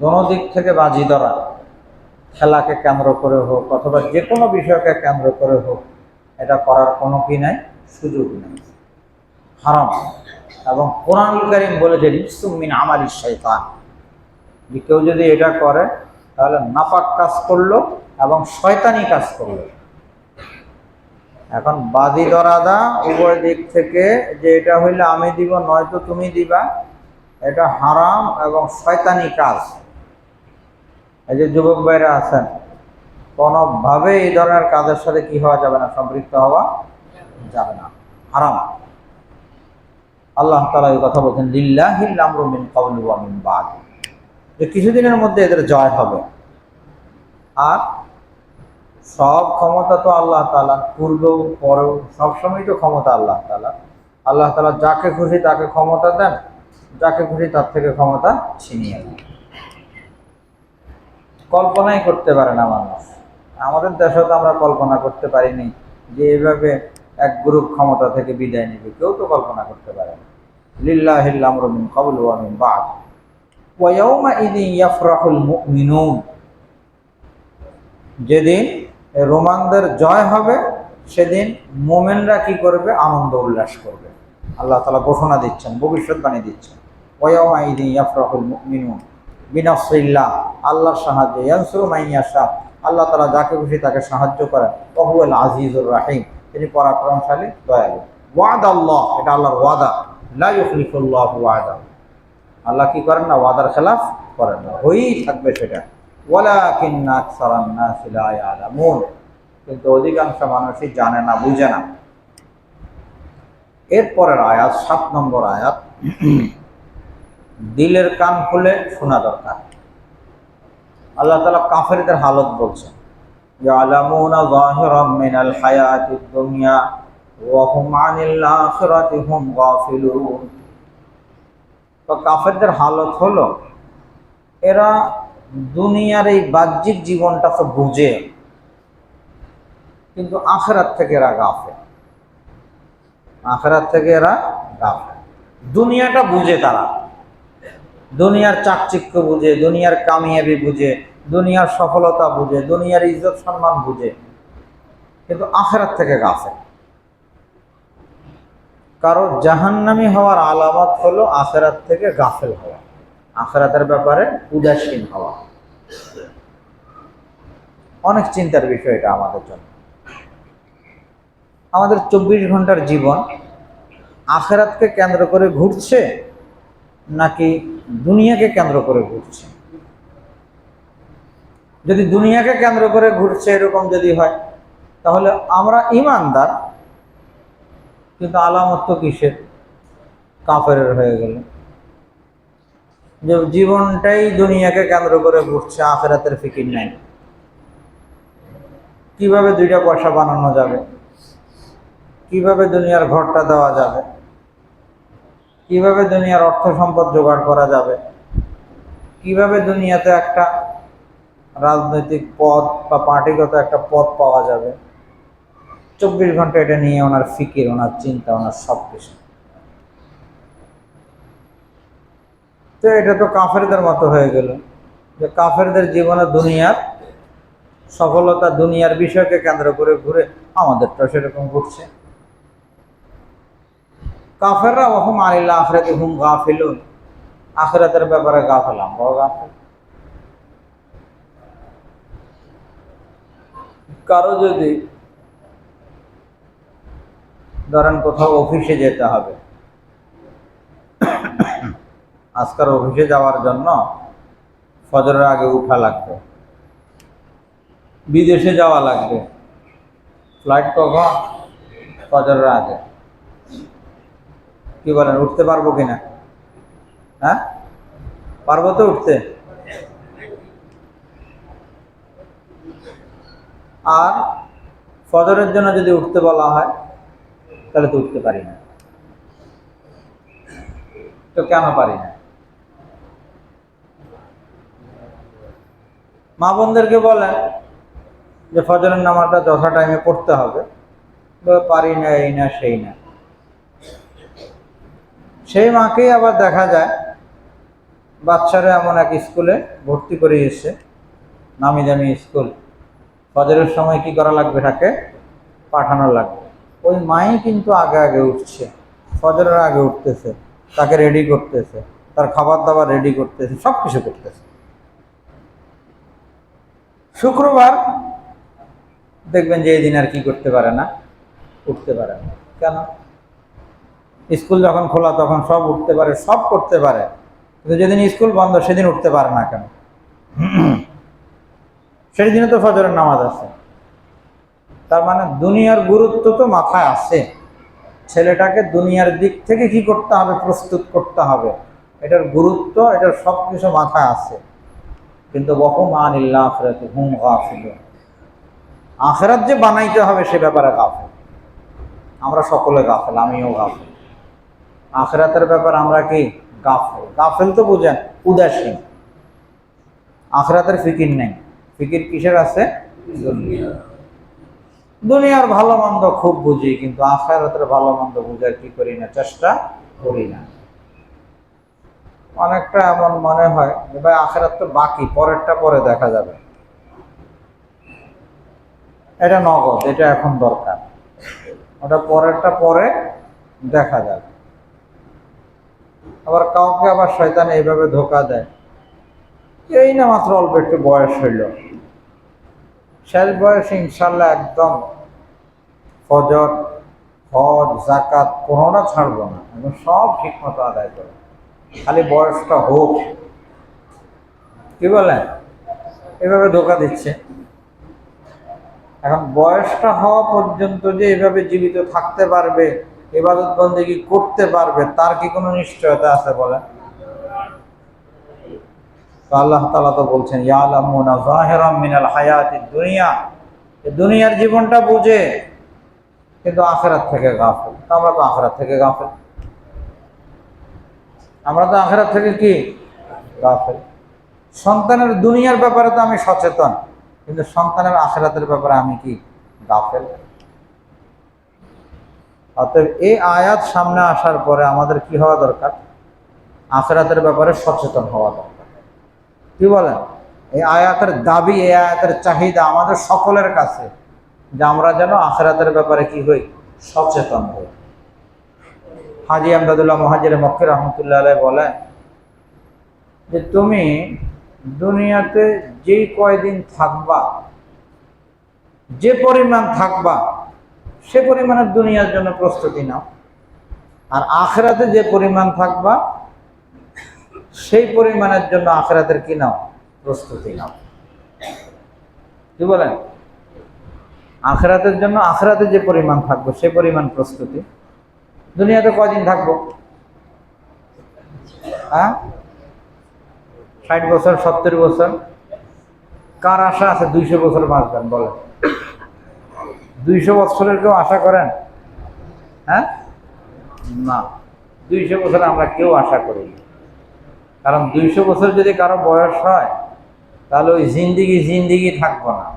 দোনো দিক থেকে বাজি ধরা, খেলাকে কেন্দ্র করে হোক অথবা যে কোনো বিষয়কে কেন্দ্র করে হোক, এটা করার কোনো কি নাই, সুযোগ নেই, হারাম। এবং কোরআনুল কারীম বলেছে রিজসুম মিন আমালিশ শাইতান, যে কেউ যদি এটা করে তাহলে নাপাক কাজ করলো এবং শয়তানি কাজ করলো। এখন বাজি ধরাদা উভয় দিক থেকে, যে এটা হইলে আমি দিব নয়তো তুমি দিবা, এটা হারাম এবং শয়তানি কাজ। এই যে যুবক ভাইরা আছেন, কোনোভাবে এই ধরনের কাজের সাথে কি হওয়া যাবে না, সম্পৃক্ত হওয়া যাবে না, হারাম। আল্লাহ তাআলা এই কথা বলছেন লিল্লাহিল আমরু মিন ক্বাবলু ওয়া মিন বাদ, যে কিছুদিনের মধ্যে এদের জয় হবে। আর সব ক্ষমতা তো আল্লাহ তাআলা, পূর্বেও পরেও সবসময় তো ক্ষমতা আল্লাহ তাআলা। আল্লাহ তাআলা যাকে খুশি তাকে ক্ষমতা দেন, যাকে খুশি তার থেকে ক্ষমতা ছিনিয়ে নেন। কল্পনাই করতে পারে না মানুষ। আমাদের দেশে তো আমরা কল্পনা করতে পারিনি যে এভাবে এক গ্রুপ ক্ষমতা থেকে বিদায় নেবে, কেউ তো কল্পনা করতে পারে না। লিল্লাহিল আমরু মিন ক্বাবলু ওয়া মিন বাদ। ওয়ায়াউমাইযিন ইয়াফরাহুল মুমিনুন, যেদিন রোমানদের জয় হবে সেদিন মুমিনরা কি করবে? আনন্দ উল্লাস করবে। আল্লাহ তাআলা ঘোষণা দিচ্ছেন, ভবিষ্যৎবাণী দিচ্ছেন। ওয়ায়াউমাইযিন ইয়াফরাহুল মুমিনুন বিনাসরিল্লাহ, আল্লাহর সাহায্যে, ইয়ানসুরু মান ইয়াশা, আল্লাহ তাআলা যাকে খুশি তাকে সাহায্য করেন। ওয়া হুয়াল আজিজুর রাহিম, তিনি পরাক্রমশালী দয়ালু। ওয়াদাল্লাহ, এটা আল্লাহর ওয়াদা, লা ইউখলিফুল্লাহু ওয়াদা, আল্লাহ কি করেন না? ওয়াদার খেলাফ করেন না, হয়েই থাকবে সেটা। ওয়ালাকিন্না আকসারান নাসি লা ইয়ালামুন, কিন্তু অধিকাংশ মানুষই জানে না, বুঝে না। এরপরের আয়াত 7 নম্বর আয়াত, দিলের কান খুলে শোনা দরকার। আল্লাহ তাআলা কাফেরদের হালত বলছেন, ইয়ালামুনা যাহিরাম মিনাল হায়াতিদ দুনিয়া ওয়া হুম আনিল আখিরাতি হুম গাফিলুন। তো কাফেরদের হালত হলো, এরা দুনিয়ার এই বাহ্যিক জীবনটা তো বুঝে, কিন্তু আখিরাত থেকে এরা গাফেল। আখিরাত থেকে এরা গাফেল। দুনিয়াটা বুঝে তারা, দুনিয়ার চাকচিক্য বুঝে, দুনিয়ার কামিয়াবি বুঝে, দুনিয়ার সফলতা বুঝে, দুনিয়ার ইজ্জত সম্মান বুঝে, কিন্তু আখিরাত থেকে গাফেল। কারো জাহান্নামী হওয়ার আলামত হলো আখিরাত থেকে গাফেল হওয়া, আখিরাতের ব্যাপারে উদাসীন হওয়া। অনেক চিন্তার বিষয় এটা আমাদের জন্য। আমাদের 24 ঘন্টার জীবন আখিরাতকে কেন্দ্র করে ঘুরছে নাকি দুনিয়াকে কেন্দ্র করে ঘুরছে? যদি দুনিয়াকে কেন্দ্র করে ঘুরছে এরকম যদি হয়, তাহলে আমরা ঈমানদার, কিন্তু আলামত তো কিসের? কাফের হয়ে গেল। যে জীবনটাই দুনিয়াকে কেন্দ্র করে ঘুরছে, আখিরাতের ফিকির নাই। কিভাবে 2টা পয়সা বানানো যাবে, কিভাবে দুনিয়ার ঘরটা দেওয়া যাবে, কিভাবে দুনিয়ার অর্থ সম্পদ জোগাড় করা যাবে, কিভাবে দুনিয়াতে একটা রাজনৈতিক পদ বা পার্টিগত একটা পদ পাওয়া যাবে, 24 ঘন্টা এটা নিয়ে ওনার ফিকির, ওনার চিন্তা, ওনার সব কিছু। তো এটা তো কাফেরদের মতো হয়ে গেল, যে কাফেরদের জীবনে দুনিয়ার সফলতা, দুনিয়ার বিষয়কে কেন্দ্র করে ঘুরে, আমাদেরটা সেরকম ঘুরছে। কাফেররা ওহুম আনিল আখিরাতি হুম গাফিলুন, আখিরাতের ব্যাপারে গাফেল, আমরাও গাফেল। কারো যদি ধরেন কোথাও অফিসে যেতে হবে, আজকাল অফিসে যাওয়ার জন্য ফজরের আগে উঠা লাগবে, বিদেশে যাওয়া লাগবে, ফ্লাইট কখন? ফজরের আগে। কি বলেন, উঠতে পারবো কিনা? হ্যাঁ, পারবো তো উঠতে। আর ফজরের জন্য যদি উঠতে বলা হয় তাহলে তো উঠতে পারি না। তো কেন পারি না? মা বোনদেরকে বলেন যে ফজরের নামাজটা যথা টাইমে পড়তে হবে, পারি না, এই না সেই না। সেই মাকেই আবার দেখা যায় বাচ্চারা এমন এক স্কুলে ভর্তি করে এসছে, নামি দামি স্কুল, ফজরের সময় কি করা লাগবে? তাকে পাঠানো লাগবে। ওই মাই কিন্তু আগে আগে উঠছে, ফজরের আগে উঠতেছে, তাকে রেডি করতেছে, তার খাবার দাবার রেডি করতেছে, সব কিছু করতেছে। শুক্রবার দেখবেন যে এই দিন আর কি করতে পারে না, উঠতে পারে না। কেন? স্কুল যখন খোলা তখন সব উঠতে পারে, সব করতে পারে, কিন্তু যেদিন স্কুল বন্ধ সেদিন উঠতে পারে না। কেন? সেই দিনে তো ফজরের নামাজ আছে। তার মানে দুনিয়ার গুরুত্ব তো মাথায় আছে, ছেলেটাকে দুনিয়ার দিক থেকে কি করতে হবে? প্রস্তুত করতে হবে, এটার গুরুত্ব, এটার সব কিছু মাথায় আছে। কিন্তু ওহুম আনিল আখিরাতি হুম গাফিলুন, আখিরাত যে বানাইতে হবে সে ব্যাপারে গাফেল। আমরা সকলে গাফেল, আমিও গাফেল। আখিরাতের ব্যাপারে আমরা কি গাফেল? গাফেল তো বুঝেন, উদাসীন। আখিরাতের ফিকির নেই। ফিকির কিসের আছে? দুনিয়ার ভালো মন্দ খুব বুঝি, কিন্তু আখিরাতের ভালো মন্দ বুঝার কি করি না, চেষ্টা করি না। অনেকটা এমন মনে হয় যে ভাই আখেরাত তো বাকি, পরেরটা পরে দেখা যাবে। এটা নগদ, এটা এখন দরকার, ওটা পরেরটা পরে দেখা যাবে। আবার কাউকে আবার শয়তান এইভাবে ধোকা দেয়, এই না মাত্র অল্প একটু বয়স হইল, শেষ বয়সে ইনশাল্লাহ একদম ফজর, হজ, জাকাত কোনোটা ছাড়বো না, একদম সব ঠিক মতো আদায় করবো, খালি বয়সটা হোক। কি বলেন? এভাবে ধোকা দিচ্ছে। এখন বয়সটা হওয়া পর্যন্ত যে এভাবে জীবিত থাকতে পারবে, ইবাদত বন্দেগী করতে পারবে, তার কি কোনো নিশ্চয়তা আছে বলেন? তো আল্লাহ তাআলা তো বলছেন ইয়ালামুনা যাহিরাম মিনাল হায়াতিদ দুনিয়া, দুনিয়ার জীবনটা বুঝে কিন্তু আখিরাত থেকে গাফিল। আমরা তো আখিরাত থেকে গাফিল, আমরা তো আখিরাত থেকে কি গাফিল। সন্তানের দুনিয়ার ব্যাপারে তো আমি সচেতন, কিন্তু সন্তানের আখিরাতের ব্যাপারে আমি কি গাফিল। অতএব এই আয়াত সামনে আসার পরে আমাদের কি হওয়া দরকার? আখিরাতের ব্যাপারে সচেতন হওয়া দরকার। কি বলেন? এই আয়াতের দাবি, এই আয়াতের চাহিদা আমাদের সকলের কাছে, যে আমরা যেন আখিরাতের ব্যাপারে কি হই? সচেতন হই। হাজী আমদাদুল্লাহ মুহাজির মক্কি রহমতুল্লাহ আলাইহি বলেন যে তুমি দুনিয়াতে যেই কয়দিন থাকবা, যে পরিমাণ থাকবা, সে পরিমাণের দুনিয়ার জন্য প্রস্তুতি নাও, আর আখিরাতে যে পরিমাণ থাকবা সেই পরিমাণের জন্য আখিরাতের কি নাও? প্রস্তুতি নাও। কি বলেন? আখিরাতের জন্য আখিরাতে যে পরিমাণ থাকবো সে পরিমাণ প্রস্তুতি। দুনিয়াতে কয়দিন থাকবো? হ্যাঁ, 60 বছর, 70 বছর? কার আশা আছে 200 বছর বাঁচবেন? বলেন, 200 বছরের কেউ আশা করেন? হ্যাঁ, না, 200 বছর আমরা কেউ আশা করি না। কারণ 200 বছর যদি কারো বয়স হয়, তাহলে ওই জিন্দিগি থাকবো না,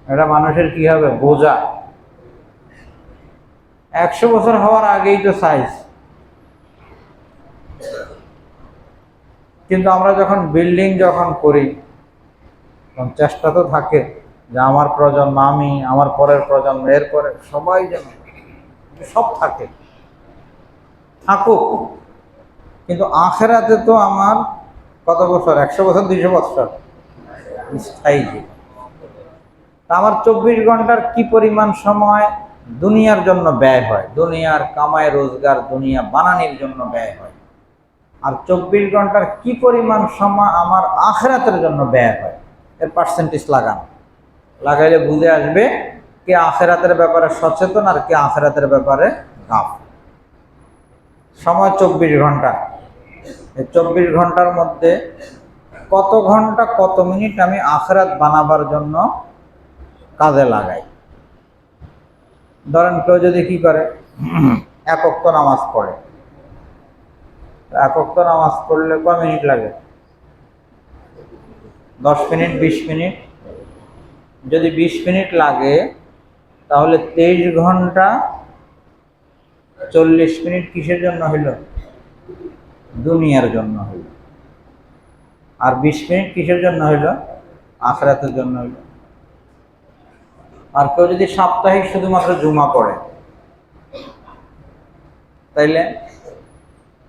এটা মানুষের কি হবে? বোঝা। 100 বছর হওয়ার আগেই তো সাইজ। কিন্তু আমরা যখন বিল্ডিং যখন করি, তখন চেষ্টা তো থাকে যে আমার প্রজন্ম, আমি, আমার পরের প্রজন্ম, এরপরে সবাই যেন, সব থাকে, থাকুক। কিন্তু আখিরাতে তো আমার কত বছর? 100 বছর, 200 বছর স্থায়ী জীবন। তা আমার 24 ঘন্টার কি পরিমাণ সময় দুনিয়ার জন্য ব্যয় হয়, দুনিয়ার কামাই রোজগার, দুনিয়া বানানোর জন্য ব্যয় হয়, আর 24 ঘন্টার কি পরিমাণ সময় আমার আখিরাতের জন্য ব্যয় হয়, এর পার্সেন্টেজ লাগাইলে বুঝে আসবে কে আখিরাতের ব্যাপারে সচেতন আর কে আখিরাতের ব্যাপারে গাফিল। সময় 24 ঘন্টা, এই 24 ঘন্টার মধ্যে কত ঘন্টা, কত মিনিট আমি আখিরাত বানাবার জন্য কাজে লাগাই। ধরেন কেউ যদি কি করে, 1 ওয়াক্ত নামাজ পড়ে, 1 ওয়াক্ত নামাজ পড়লে কয় মিনিট লাগে? 10 মিনিট, 20 মিনিট? যদি 20 মিনিট লাগে, তাহলে 23 ঘন্টা 40 মিনিট কিসের জন্য হইল? দুনিয়ার জন্য হইল। আর 20 মিনিট কিসের জন্য হইল? আখিরাতের জন্য হইল। আর কেউ যদি সাপ্তাহিক শুধুমাত্র জুমা পড়ে, তাইলে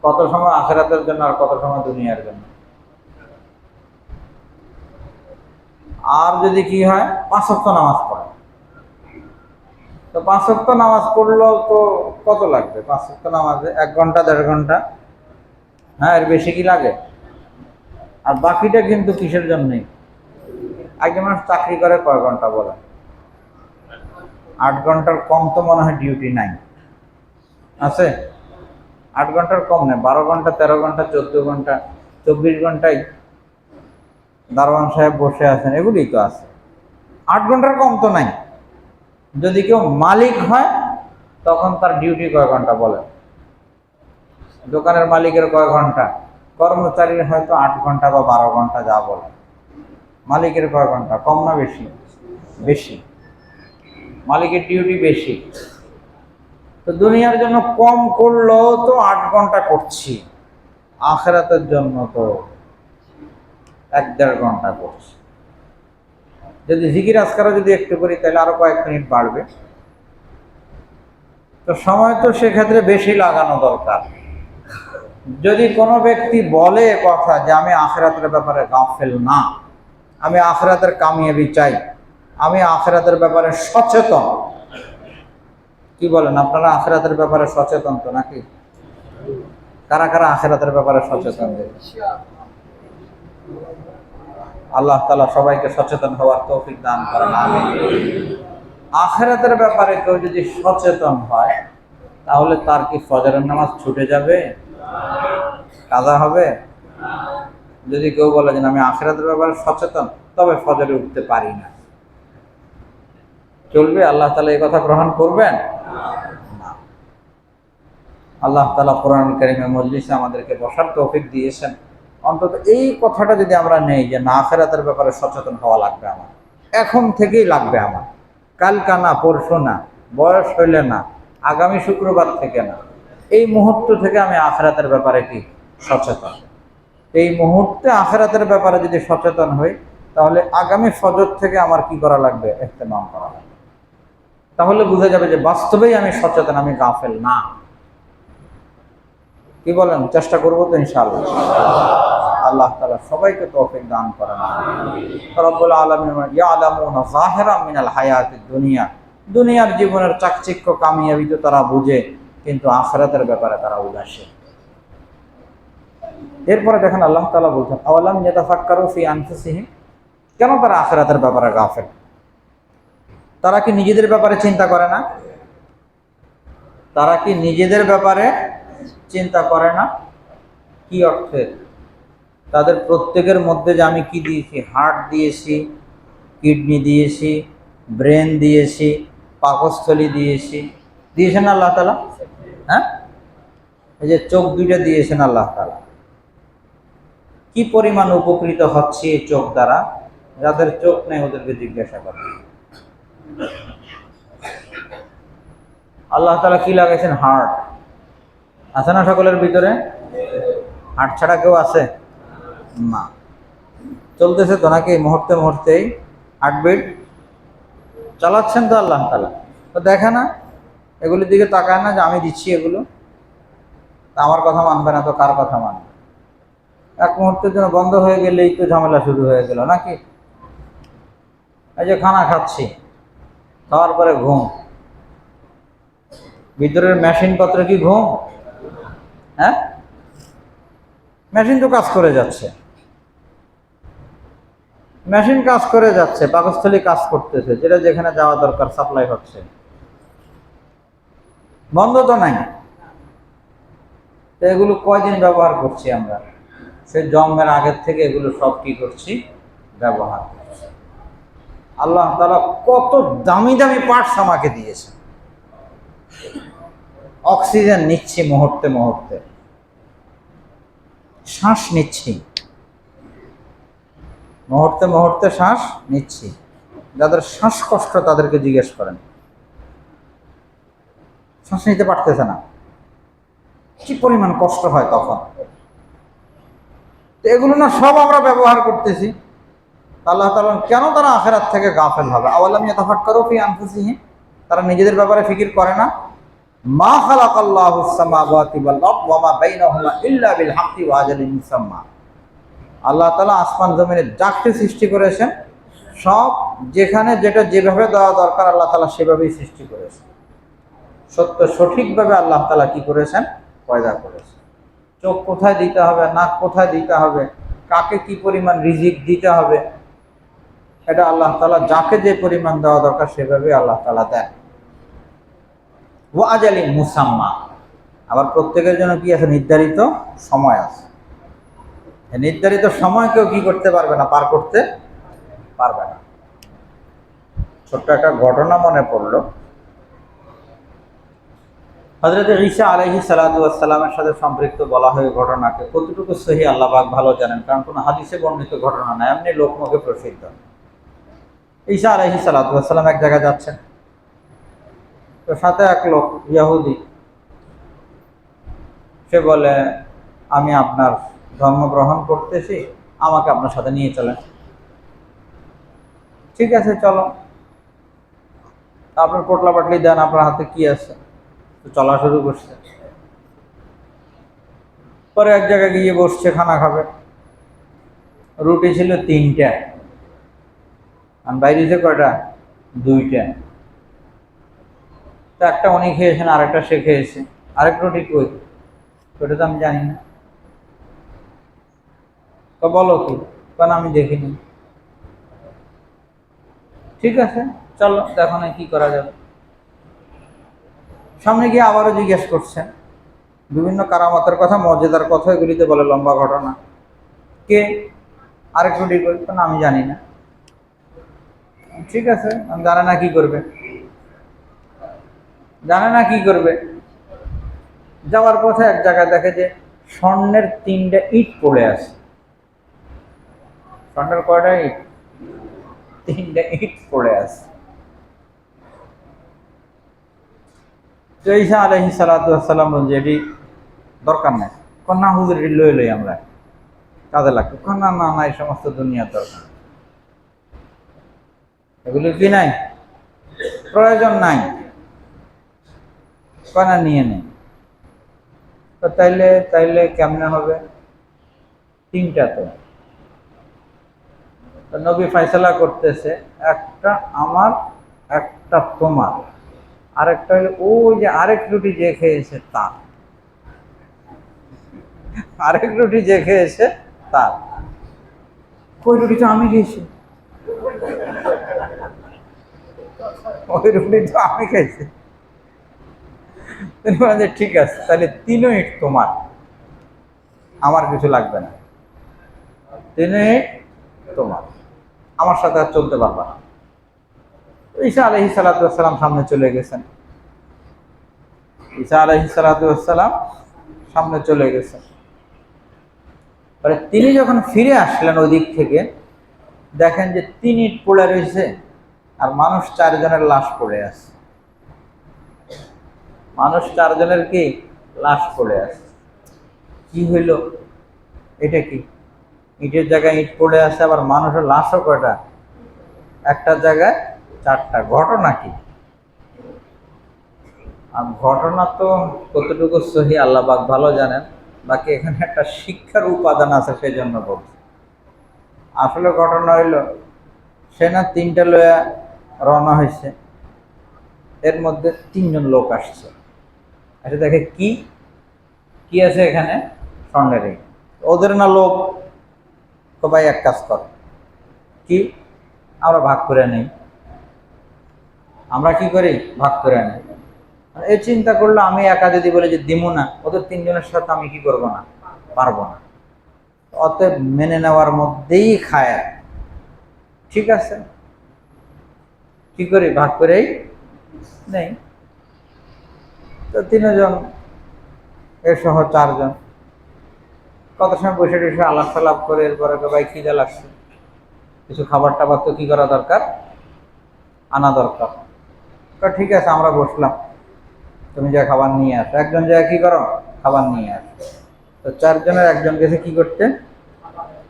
কত সময় আখিরাতের জন্য আর কত সময় দুনিয়ার জন্য? আর যদি কি হয়, 5 ওয়াক্ত নামাজ পড়ে, তো 5 ওয়াক্ত নামাজ পড়লেও তো কত লাগবে? 5 ওয়াক্ত নামাজে 1 ঘন্টা, 1.5 ঘন্টা, হ্যাঁ, এর বেশি কি লাগে? আর বাকিটা কিন্তু কিসের জন্যই? একজন মানুষ চাকরি করে কয় ঘন্টা বলে? 8 ঘন্টার কম তো মনে হয় ডিউটি নাই, আছে? 8 ঘন্টার কম নেই, 12 ঘন্টা, 13 ঘন্টা, 14 ঘন্টা, 24 ঘন্টায় দারোয়ান সাহেব বসে আছেন, এগুলি তো আছে। 8 ঘন্টার কম তো নাই। যদি কেউ মালিক হয়, তখন তার ডিউটি কয় ঘন্টা বলে? দোকানের মালিকের কয় ঘন্টা? কর্মচারীর হয়তো 8 ঘন্টা বা 12 ঘন্টা, যা বলে। মালিকের কয় ঘন্টা? কম না বেশি? বেশি। মালিকের ডিউটি বেশি। তো দুনিয়ার জন্য কম করলেও তো 8 ঘন্টা করছি, আখিরাতের জন্য তো 1-1.5 ঘন্টা করছি। যদি জিকির আজকারও যদি একটু করি তাহলে আরো কয়েক মিনিট বাড়বে। তো সময় তো সেক্ষেত্রে বেশি লাগানো দরকার। যদি কোনো ব্যক্তি বলে কথা যে আমি আখিরাতের ব্যাপারে গাফেল না, আমি আখিরাতের কামিয়াবি চাই, আমি আখিরাতের ব্যাপারে সচেতন, কি বলেন আপনারা? আখিরাতের ব্যাপারে সচেতন তো নাকি? কারা কারা আখিরাতের ব্যাপারে সচেতন? আল্লাহ তাআলা সবাইকে সচেতন হওয়ার তৌফিক দান করেন, আমিন। আখিরাতের ব্যাপারে কেউ যদি সচেতন হয় তাহলে তার কি ফজরের নামাজ ছুটে যাবে, কাজা হবে? যদি কেউ বলে যে আমি আখিরাতের ব্যাপারে সচেতন তবে ফজরে উঠতে পারি না, চলবে? আল্লাহ তাআলা এই কথা গ্রহণ করবেন না। আল্লাহ তাআলা কোরআন কারীমে মজলিসে আমাদেরকে বসার তৌফিক দিয়েছেন। অন্তত এই কথাটা যদি আমরা নেই যে না, আখিরাতের ব্যাপারে সচেতন হওয়া লাগবে আমার, এখন থেকেই লাগবে আমার, কালকা না, পরশু না, বয়স হইলে না, আগামী শুক্রবার থেকে না, এই মুহূর্ত থেকে আমি আখিরাতের ব্যাপারে কি সচেতন। এই মুহূর্তে আখিরাতের ব্যাপারে যদি সচেতন হই তাহলে আগামী ফজর থেকে আমার কি করা লাগবে? ইহতিমাম করা লাগবে। তাহলে বোঝা যাবে যে বাস্তবেই আমি সচেতন, আমি গাফেল না। কি বলেন? চেষ্টা করবো তো ইনশাআল্লাহ। আল্লাহ তাআলা সবাইকে তৌফিক দান করেন। রব্বুল আলামিন ইয়ালামুনা যাহিরাম মিনাল হায়াতিদ দুনিয়া, দুনিয়ার জীবনের চাকচিক্য কামিয়াবি তো তারা বুঝে, কিন্তু আখিরাতের ব্যাপারে তারা উদাসীন। এরপরে দেখেন আল্লাহ তাআলা বলছেন আওয়ালাম ইয়াতাফাক্কারু ফি আনফুসিহিম, কেন তারা আখিরাতের ব্যাপারে গাফেল? তারা কি নিজেদের ব্যাপারে চিন্তা করে না? তারা কি নিজেদের ব্যাপারে চিন্তা করে না? কি অর্থে? তাদের প্রত্যেকের মধ্যে যে আমি কি দিয়েছি, হার্ট দিয়েছি, কিডনি দিয়েছি, ব্রেন দিয়েছি, পাকস্থলী দিয়েছি, দিয়েছেন আল্লাহ তাআলা? হ্যাঁ, এই যে চোখ দুইটা দিয়েছেন আল্লাহ তাআলা, কি পরিমাণ উপকৃত হচ্ছে এই চোখ দ্বারা? যাদের চোখ নেই ওদেরকে জিজ্ঞাসা করেন। আল্লাহ তাআলা কি লাগাইছেন? হার্ট। আছে না সকলের ভিতরে? হার্ট ছাড়া কেউ আছে না। চলতেছে তো নাকি? মুহূর্তে মুহূর্তেই হার্টবিট চালাচ্ছেন তো আল্লাহ তাআলা। তো দেখে না, এগুলির দিকে তাকায় না যে আমি দিচ্ছি এগুলো? আমার কথা মানবে না তো কার কথা মানবে? এক মুহূর্তের জন্য বন্ধ হয়ে গেলেই তো ঝামেলা শুরু হয়ে গেল নাকি? এই যে খানা খাচ্ছি, খাওয়ার পরে ঘুম, ভিতরের মেশিন পত্র কি ঘুম? হ্যাঁ, মেশিন তো কাজ করে যাচ্ছে, মেশিন কাজ করে যাচ্ছে, পাকস্থলী কাজ করতেছে, যেটা যেখানে যাওয়া দরকার সাপ্লাই হচ্ছে, বন্ধ তো নাই। তো এগুলো কয়দিন ব্যবহার করছি আমরা? সে জন্মের আগের থেকে এগুলো সব কি করছি? ব্যবহার করছি। আল্লাহ তাআলা কত দামি দামি পার্টস আমাকে দিয়েছেন। অক্সিজেন নিচ্ছি মুহূর্তে মুহূর্তে, শ্বাস নিচ্ছি মুহূর্তে মুহূর্তে, শ্বাস নিচ্ছি। যাদের শ্বাসকষ্ট তাদেরকে জিজ্ঞেস করেন, শ্বাস নিতে পারতেছে না, কি পরিমাণ কষ্ট হয় তখন। তো এগুলো না সব আমরা ব্যবহার করতেছি। আল্লাহ তাআলা কেন তারা আখিরাত থেকে গাফেল হবে? আওয়ালাম ইয়াতাফাক্কারু ফি আনফুসিহিম, তারা নিজেদের ব্যাপারে ফিকির করে না? মা খালাকাল্লাহুস সামাওয়াতি ওয়াল আরদ ওয়া মা বাইনাহুমা ইল্লা বিল হাক্কি ওয়া আজালিন মুসাম্মা। আল্লাহ তাআলা আসমান জমিনে যাকে সৃষ্টি করেছেন সব যেখানে যেটা যেভাবে দেওয়া দরকার আল্লাহ তাআলা সেভাবেই সৃষ্টি করেছেন। সত্য সঠিকভাবে আল্লাহ তাআলা কি করেছেন? পয়দা করেছেন। চোখ কোথায় দিতে হবে, নাক কোথায় দিতে হবে, কাকে কি পরিমাণ রিজিক দিতে হবে, এটা আল্লাহ তাআলা যাকে যে পরিমাণ দেওয়া দরকার সেভাবে আল্লাহ তাআলা দেন। ওয়া আজালিন মুসাম্মা, আবার প্রত্যেকের জন্য কি আছে? নির্ধারিত সময় আছে। নির্ধারিত সময় কেউ কি করতে পারবে না, পার করতে পারবে না। ছোট্ট একটা ঘটনা মনে পড়লো। হযরত ঈসা আলাইহিস সালাতু ওয়াস সালামের সাথে সম্পৃক্ত বলা হয় ঘটনাকে, কতটুকু সহিহ আল্লাহ পাক ভালো জানেন, কারণ কোনো হাদিসে বর্ণিত ঘটনা না, এমনি লোকমুখে প্রসিদ্ধ। ঈসা আলাইহিস সালাতু ওয়াস সালাম এক জায়গায় যাচ্ছেন, তো সাথে এক লোক ইহুদি, সে বলে আমি আপনার ধর্ম গ্রহণ করতেছি, আমাকে আপনার সাথে নিয়ে চলেন। ঠিক আছে চলো। আপনার পোটলা পাটলি দেন, আপনার হাতে কি আছে। তো চলা শুরু করছে। পরে এক জায়গায় গিয়ে বসছে, খানা খাবে। রুটি ছিল 3টা, আর বাইরে যে কয়টা, 2টা। তো একটা উনি খেয়েছেন, আরেকটা সে খেয়েছে। আরেক রুটি কই, ওটা তো আমি জানি না। তো বলো কি, কারণ আমি দেখিনি। ঠিক আছে চলো, দেখো না কি করা যাবে। সামনে গিয়ে আবারও জিজ্ঞেস করছেন বিভিন্ন কারামতের কথা, মর্যাদার কথা, এগুলিতে বলে লম্বা ঘটনা। কে, আরেক রুটি কই, কারণ আমি জানি না। ঠিক আছে, আমি জানে না কি করবে, জানে না কি করবে। যাওয়ার পথে এক জায়গায় দেখে যে স্বর্ণের 3টা ইট পড়ে আছে। স্বর্ণের কয়টা ইট, 3টা ইট পড়ে আছে। তো ঈসা আলাইহিস সালাতু ওয়াস সালাম বলছে এটি দরকার নাই। কন্যা হুজুর এটি লই লই আমরা, কাজে লাগবে। না না না, এই সমস্ত দুনিয়ার দরকার, এগুলো কি নাই, প্রয়োজন নাই, কন্যা নিয়ে নেই। তো তাইলে তাইলে কেমনে হবে, 3টা তো। নবী ফয়সালা করতেছে, একটা আমার, একটা তোমার, আরেকটা হলো ওই যে আরেক রুটি যে খেয়েছে তার, আরেক রুটি যে খেয়েছে তার। ওই রুটি তো আমি খেয়েছি, ওই রুটি তো আমি খাইছি। তিনি বলেন যে ঠিক আছে, তাহলে 3 ইট তোমার, আমার কিছু লাগবে না। 3 ইট তোমার, আমার সাথে আর চলতে পারবা না। ঈসা আলাইহিস সালাতু ওয়াস সালাম সামনে চলে গেছেন। ঈসা আলাইহিস সালাতু ওয়াস সালাম সামনে চলে গেছেন। পরে তিনি যখন ফিরে আসলেন ওই দিক থেকে, দেখেন যে 3 ইট পড়ে রয়েছে, আর মানুষ 4 জনের লাশ পড়ে আছে। মানুষ 4 জনের কি লাশ পড়ে আছে। কি হইল, এটা কি, ইটের জায়গায় ইট পড়ে আছে, আবার মানুষের লাশও কয়টা, একটা জায়গায় 4টা। ঘটনা কি? আর ঘটনা তো কতটুকু সহি আল্লাহ পাক ভালো জানেন, বাকি এখানে একটা শিক্ষার উপাদান আছে, সেই জন্য বলছি। আসলে ঘটনা হইল, সে না 3টা লয়া রওনা হয়েছে, এর মধ্যে 3 জন লোক আসছে। আচ্ছা দেখে কি কি আছে এখানে, স্বর্ণের ring। ওদের না লোক, তো ভাই এক কাজ কর, কি, আমরা ভাগ করে নেই। আমরা কি করি, ভাগ করে নেই। এই চিন্তা করলো, আমি একা যদি বলে যে দিমু না, ওদের 3 জনের সাথে আমি কি করব না, পারবো না। অতএব মেনে নেওয়ার মধ্যেই খায়। ঠিক আছে, কি করি, ভাগ করেই নেই। তো 3 জন, এর সহ 4 জন, কত সময় বসে বসে আলাপ সালাপ করে, এরপরে ভাই খিদে লাগছে, কিছু খাবার টাবার তো কি করা দরকার, আনা দরকার। তো ঠিক আছে, আমরা বসলাম, তুমি যা খাবার নিয়ে আসো। একজন যা কি করো, খাবার নিয়ে আসো। তো 4 জনের একজন গেছে কি করতে,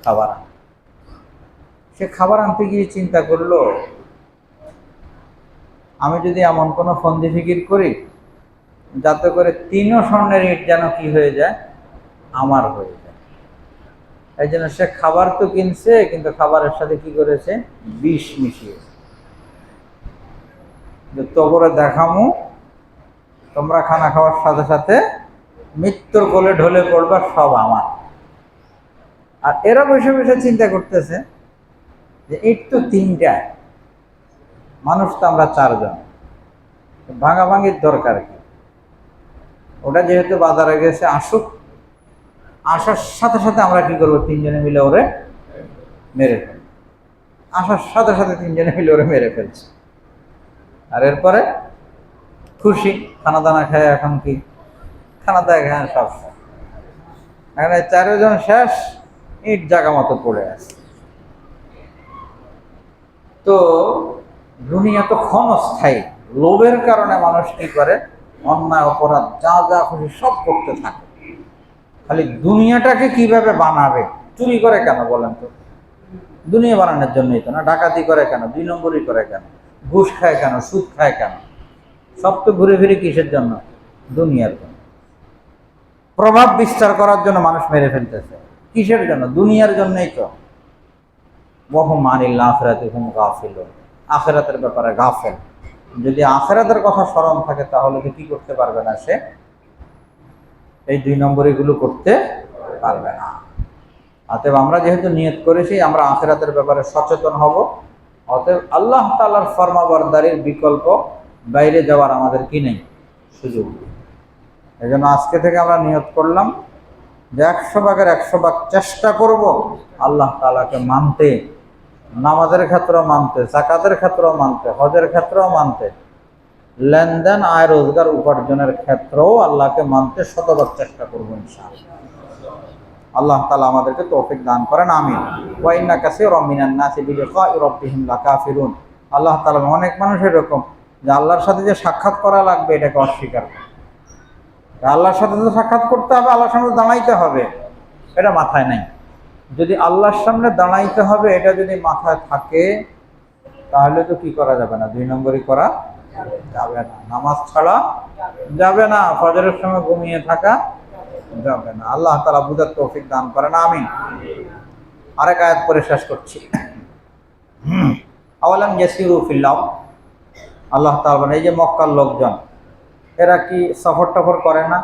খাবার আনতে। সে খাবার আনতে গিয়ে চিন্তা করলো, আমি যদি এমন কোনো ফন্দি ফিকির করি যাতে করে 3ও স্বর্ণের ইট যেন কি হয়ে যায়, আমার হয়ে যায়। এই জন্য সে খাবার তো কিনছে, কিন্তু খাবারের সাথে কি করেছে, বিষ মিশিয়েছে। যে তোমরা দেখামু, তোমরা খানা খাওয়ার সাথে সাথে মৃত্যুর কোলে ঢলে পড়বা, সব আমার। আর এরা বসে বসে চিন্তা করতেছে যে ইট তো 3টা, মানুষ তো আমরা 4 জন, ভাঙাভাঙির দরকার কি। ওটা যেহেতু বাজারে গেছে, আসুক, আসার সাথে সাথে আমরা কি করবো, 3 জনে মিলে ওরে মেরে ফেলবো। আসার সাথে সাথে 3 জনে মিলে ওরে মেরে ফেলছে। আর এরপরে খুশি, খানা দানা খায়। এখন কি, খানা দানা খায় সব শেষ। এখানে 4 জন শেষ, ইট জায়গা মতো পড়ে আছে। তো দুনিয়া তো ক্ষণস্থায়ী, লোভের কারণে মানুষ কি করে, অন্যায় অপরাধ যা যা খুশি সব করতে থাকে। খালি দুনিয়াটাকে কিভাবে বানাবে। চুরি করে কেন বলেন তো? দুনিয়া বানানোর জন্যই তো না। ডাকাতি করে কেন? 2 নম্বরই করে কেন? ঘুষ খায় কেন? সুদ খায় কেন? সব তো ঘুরে ফিরে কিসের জন্য? দুনিয়ার জন্য। প্রভাব বিস্তার করার জন্য মানুষ মেরে ফেলতেছে। কিসের জন্য? দুনিয়ার জন্যই তো। ওয়াহুম আনিল আখিরাতি হুম গাফিলুন। আখিরাতের ব্যাপারে গাফেল। যদি আখিরাতের কথা স্মরণ থাকে তাহলে তো কি করতে পারবে না সে? এই 2 নম্বরগুলো করতে পারবে না। অতএব আমরা যেহেতু নিয়ত করেছি আমরা আখিরাতের ব্যাপারে সচেতন হব, অতএব আল্লাহ তাআলার ফরমাবরদারির বিকল্প বাইরে যাওয়ার আমাদের কি নেই? সুযোগ। এই জন্য আজকে থেকে আমরা নিয়ত করলাম যে 100 ভাগের 100 ভাগ চেষ্টা করব আল্লাহ তাআলাকে মানতে, নামাজের ক্ষেত্রেও মানতে, যাকাতের ক্ষেত্রেও মানতে, হজের ক্ষেত্রেও মানতে, লেনদেন আয় রোজগার উপার্জনের ক্ষেত্রেও আল্লাহকে মানতে শতভাগ চেষ্টা করব ইনশাআল্লাহ। আল্লাহ তাআলা আমাদেরকে তৌফিক দান করেন, আমিন। ওয়া ইন্না কাসীরাম মিনান নাসি বিলিকাই রাব্বিহিম লাকাফিরুন। আল্লাহ তাআলা অনেক মানুষ এরকম যে আল্লাহর সাথে যে সাক্ষাৎ করা লাগবে এটাকে অস্বীকার করে। আল্লাহর সাথে তো সাক্ষাৎ করতে হবে, আল্লাহর সামনে দাঁড়াইতে হবে, এটা মাথায় নাই। যদি আল্লাহর সামনে দাঁড়াইতে হবে এটা যদি মাথায় থাকে তাহলে তো কি করা যাবে না? 2 নম্বরই করা যাবে না। নামাজ ছাড়া যাবে না, ফজরের সময় ঘুমিয়ে থাকা যাবে না। আল্লাহ তাআলা বুঝার তৌফিক দান করেন, আমিন। আরেক আয়াত পরে শেষ করছি। আওয়ালাম ইয়াসিরু ফিল আরদ। আল্লাহ তাআলা বলেন এই যে মক্কার লোকজন এরা কি সফর টফর করে না?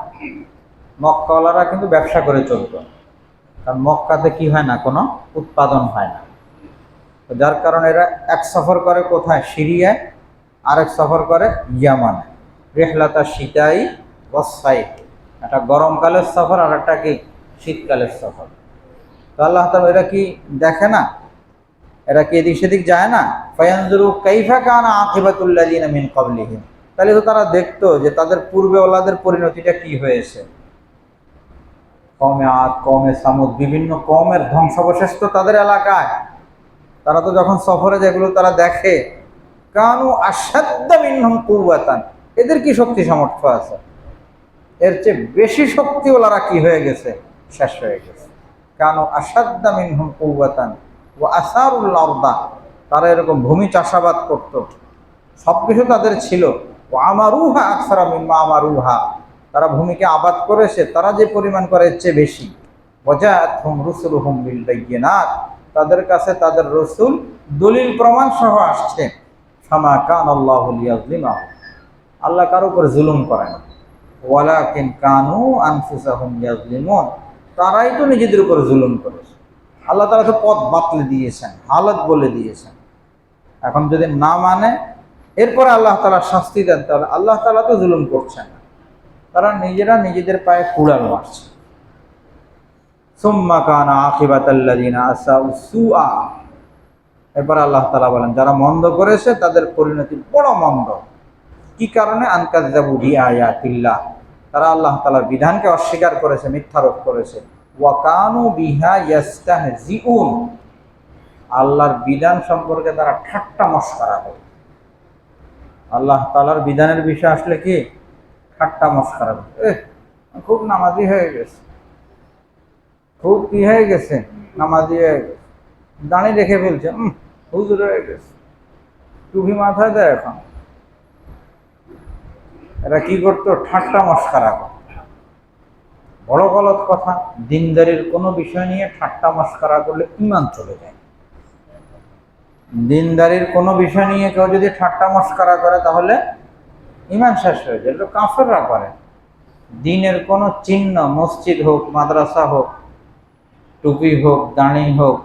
মক্কাওয়ালারা কিন্তু ব্যবসা করে চলতো, কারণ মক্কাতে কি হয় না? কোনো উৎপাদন হয় না। যার কারণে এরা এক সফর করে কোথায়? সিরিয়ায়, আরেক সফর করে ইয়ামানে। রিহলাতা শীতাই ওয়াসসাই, একটা গরমকালের সফর আর একটা কি শীতকালের সফর। তো আল্লাহ তাআলা এরা কি দেখে না? এরা কি এদিক সেদিক যায় না? ফায়ানজুরু কাইফা কানা আকিবাতুল লাযিনা মিন ক্বাবলিহিম। তাহলে তো তারা দেখতো যে তাদের পূর্বেওয়ালাদের পরিণতিটা কি হয়েছে। কওমে আদ, কওমে সামুদ, বিভিন্ন কওমের ধ্বংসাবশেষ তো তাদের এলাকায়। তারা তো যখন সফরে যেগুলো তারা দেখে, কানু আশাদ্দা মিনহুম কুওয়াতান, এদের কি শক্তি সামর্থ্য আছে, এর চেয়ে বেশি শক্তিওয়ালারা কি হয়ে গেছে? শেষ হয়ে গেছে। কানু আশাদ্দা মিনহুম কুওয়াতান ওয়া আসারুল আরদা, তারা এরকম ভূমি চাষাবাদ করত, সবকিছু তাদের ছিল। ওয়া আমারুহা আকসারা মিম্মা আমারুহা, তারা ভূমিকে আবাদ করেছে তারা যে পরিমাণ করে এর চেয়ে বেশি। ওয়াজাআতহুম রুসুলুহুম বিল বাইয়িনাত, তাদের কাছে তাদের রসুল দলিল প্রমাণ সহ আসছে। ফামা কানাল্লাহু লিয়াযলিমাহুম, আল্লাহ কারো উপর জুলুম করে না। ওয়ালাকিন কানু আনফুসাহুম ইয়াযলিমুন, তারাই তো নিজেদের উপর জুলুম করেছে। আল্লাহ তাআলা তো পথ বাতলে দিয়েছেন, হালত বলে দিয়েছেন। এখন যদি না মানে এরপরে আল্লাহ তাআলা শাস্তি দেন তাহলে আল্লাহ তাআলা তো জুলুম করছেন না, তারা নিজেরা নিজেদের পায়ে কুড়াল মারছে। সুম্মা কানা আকিবাতাল্লাযিনা আসাউ সুআ, এরপর আল্লাহ তাআলা বলেন যারা মন্দ করেছে তাদের পরিণতি বড় মন্দ। কি কারণে? আনকাযযাবু বিআয়াতিল্লাহ, তারা আল্লাহ তাআলার বিধানকে অস্বীকার করেছে, মিথ্যারোপ করেছে। ওয়া কানু বিহা ইস্তাহজিউন, আল্লাহর বিধান সম্পর্কে তারা ঠাট্টা মশকরা করে। আল্লাহ তাআলার বিধানের বিষয় আসলে কি ঠাট্টা মশকরা করে। খুব নামাজি হয়ে গেছে, খুব কি হয়ে গেছে? নামাজি হয়ে গেছে, দাঁড়িয়ে রেখে ফেলছে, হুজুর হয়ে গেছে, টুপি মাথায় দেয়। এখন এরা কি করতো? ঠাট্টা মশকরা করত। বড় গলত কথা। দিনদারির কোনো বিষয় নিয়ে ঠাট্টা মশকরা করলে ঈমান চলে যায়। দিনদারির কোনো বিষয় নিয়ে কেউ যদি ঠাট্টা মশকরা করে তাহলে ঈমান শেষ হয়ে যায়। এটা কাফেররা করে। দিনের কোনো চিহ্ন, মসজিদ হোক, মাদ্রাসা হোক, টুপি হোক, দাড়ি হোক,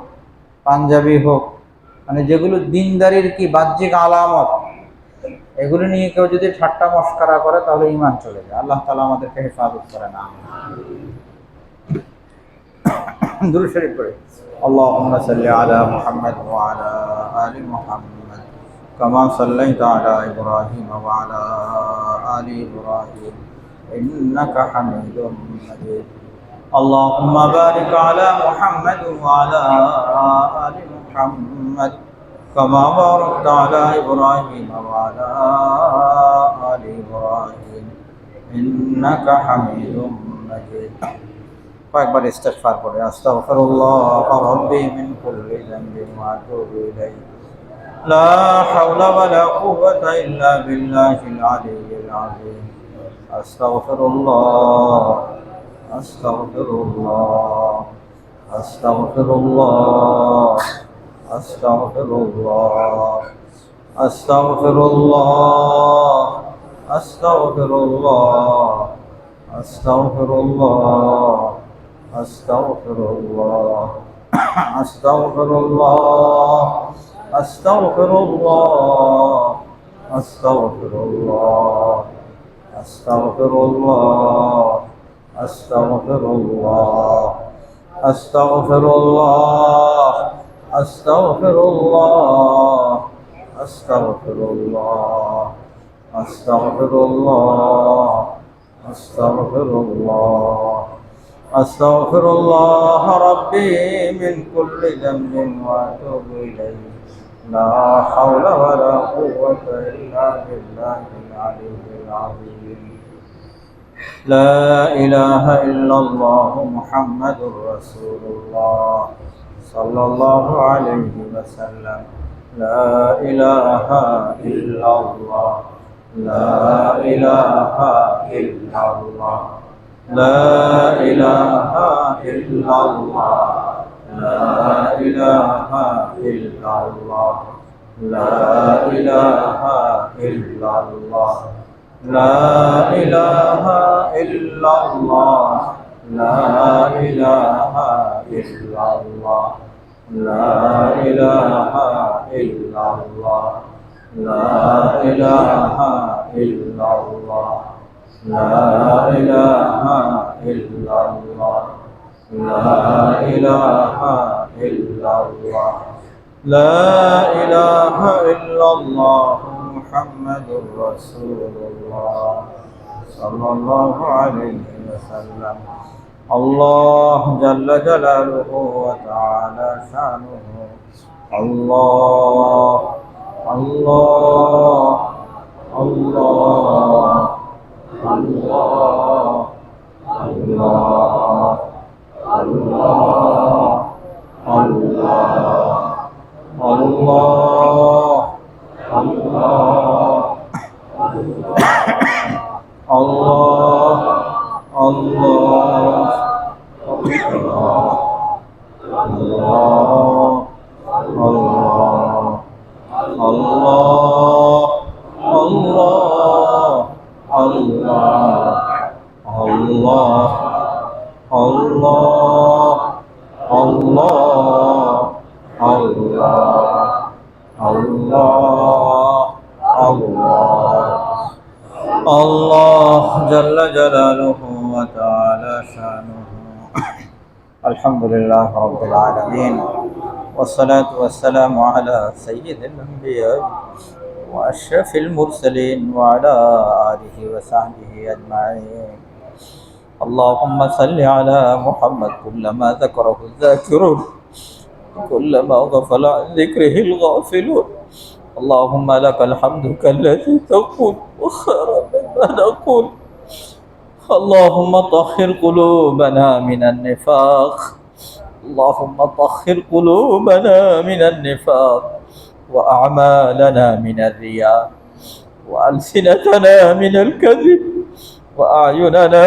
পাঞ্জাবি হোক, মানে যেগুলো দিনদারির কি বাহ্যিক আলামত, এগুলো নিয়ে কেউ যদি ঠাট্টা মশকরা করে তাহলে ঈমান চলে যায়। আল্লাহ তাআলা আমাদেরকে হেফাজত করে না। দুরূদ শরীফ পড়ে। আল্লাহুম্মা সাল্লি আলা মুহাম্মাদ ওয়া আলা আলি মুহাম্মাদ কামা সাল্লাইতা আলা ইব্রাহিম ওয়া আলা আলি ইব্রাহিম ইন্নাকা হামিদুম মাজিদ। আল্লাহুম্মা বারিক আলা মুহাম্মাদ ওয়া আলা আলি মুহাম্মাদ কামা বারাকতা আলা ইব্রাহিম ওয়া আলা আলি ইব্রাহিম ইন্নাকা হামিদুম মাজিদ। কয়েকবার ইস্তিগফার করে আস্তাগফিরুল্লাহ রাব্বি মিন কুল্লি যামবিন ওয়া আতুবু ইলাইহি লা হাওলা ওয়া লা কুওয়াতা ইল্লা বিল্লাহিল আলিয়্যিল আযীম আস্তাগফিরুল্লাহ আস্তাগফিরুল্লাহ আস্তাগফিরুল্লাহ আস্তাগফিরুল্লাহ আস্তাগফিরুল্লাহ আস্তাগফিরুল্লাহ আস্তাগফিরুল্লাহ আস্তাগফিরুল্লাহ আস্তাগফিরুল্লাহ আস্তাগফিরুল্লাহ আস্তাগফিরুল্লাহ আস্তাগফিরুল্লাহ আস্তাগফিরুল্লাহ আস্তাগফিরুল্লাহ আস্তাগফিরুল্লাহ আস্তাগফিরুল্লাহ আস্তাগফিরুল্লাহ আস্তাগফিরুল্লাহ আস্তাগফিরুল্লাহ রাব্বি মিন কুল্লি যামবিন ওয়া আতুবু ইলাইহি লা হাওলা ওয়া লা কুওয়াতা ইল্লা বিল্লাহিল আলিয়্যিল আযীম লা ইলাহা ইল্লাল্লাহু মুহাম্মাদুর রাসূলুল্লাহ সাল্লাল্লাহু আলাইহি ওয়াসাল্লাম লা ইলাহা ইল্লাল্লাহ লা ইলাহা ইল্লাল্লাহ লা ইলাহা ইল্লাল্লাহ লা ইলাহা ইল্লাল্লাহ লা ইলাহা ইল্লাল্লাহ লা ইলাহা ইল্লাল্লাহ লা ইলাহা ইল্লাল্লাহ লা ইলাহা ইল্লাল্লাহ লা ইলাহা ইল্লাল্লাহ লা ইলাহা ইল্লাল্লাহ লা ইলাহা ইল্লাল্লাহ লা ইলাহা ইল্লাল্লাহ মুহাম্মাদুর রাসূলুল্লাহ সাল্লাল্লাহু আলাইহি ওয়াসাল্লাম আল্লাহ জাল্লা জালালুহু ওয়া তাআলা শানুহু আল্লাহ আল্লাহ আল্লাহ আল্লাহ আল্লাহ আল্লাহ আল্লাহ আল্লাহ আল্লাহ আল্লাহ الله جل جلاله وتعالى شانه الحمد لله رب العالمين والصلاة والسلام على سيد الأنبياء وأشرف المرسلين وعلى آله وصحبه أجمعين اللهم صل على محمد كلما ذكره الذاكرون كلما غفل عن ذكره الغافلون اللهم لك الحمد كالذي تقول وخير مما نقول اللهم طهر قلوبنا من النفاق اللهم طهر قلوبنا من النفاق وأعمالنا من الرياء وألسنتنا من الكذب وأعيننا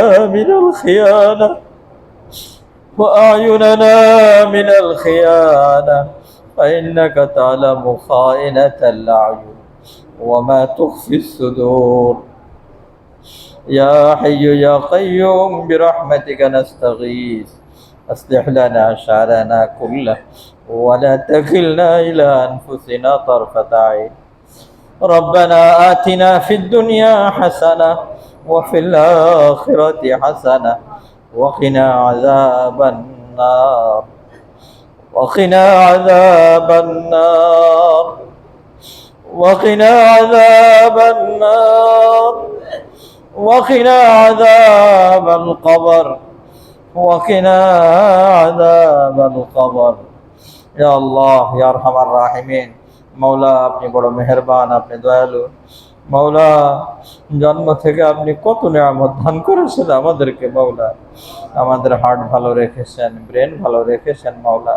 من الخيانة فإنك تعلم خائنة الأعين وما تخفي الصدور يا حي يا قيوم برحمتك نستغيث أصلح لنا شأننا كله ولا تكلنا إلى أنفسنا طرفة عين ربنا آتنا في الدنيا حسنة وفي الآخرة حسنة وقنا عذاب النار وقنا عذاب النار وقنا عذاب النار وقنا عذاب القبر وقنا عذاب القبر يا الله يا أرحم الراحمين মৌলা আপনি বড় মেহেরবান, আপনি দয়ালু। মাওলা, জন্ম থেকে আপনি কত নিয়ামত দান করেছেন আমাদেরকে মাওলা। আমাদের হার্ট ভালো রেখেছেন, ব্রেন ভালো রেখেছেন মাওলা,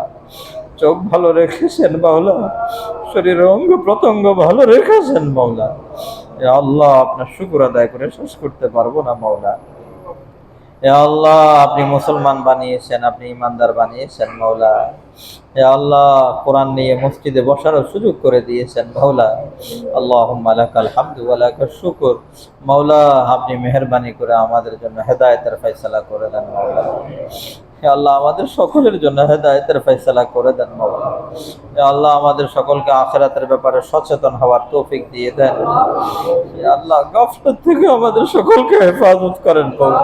চোখ ভালো রেখেছেন মাওলা, শরীরের অঙ্গ প্রত্যঙ্গ ভালো রেখেছেন মাওলা। এ আল্লাহ, আপনার শুকর আদায় করে শেষ করতে পারবো না মাওলা। এ আল্লাহ, আপনি মুসলমান বানিয়েছেন, আপনি ইমানদার বানিয়েছেন মাওলা। এ আল্লাহ, কোরআন নিয়ে মসজিদে বসারও সুযোগ করে দিয়েছেন মাওলা। আল্লাহুম্মা লাকাল হামদু ওয়া লাকাশ শুকর। মাওলা, আপনি মেহেরবানি করে আমাদের জন্য হেদায়েতের ফয়সালা করে দেন মাওলা। হে আল্লাহ, আমাদের সকলের জন্য হেদায়েতের ফয়সালা করে দেন মাওলা। হে আল্লাহ, আমাদের সকলকে আখিরাতের ব্যাপারে সচেতন হওয়ার তৌফিক দিয়ে দেন। হে আল্লাহ, গাফলত থেকে আমাদের সকলকে হেফাজত করেন মাওলা।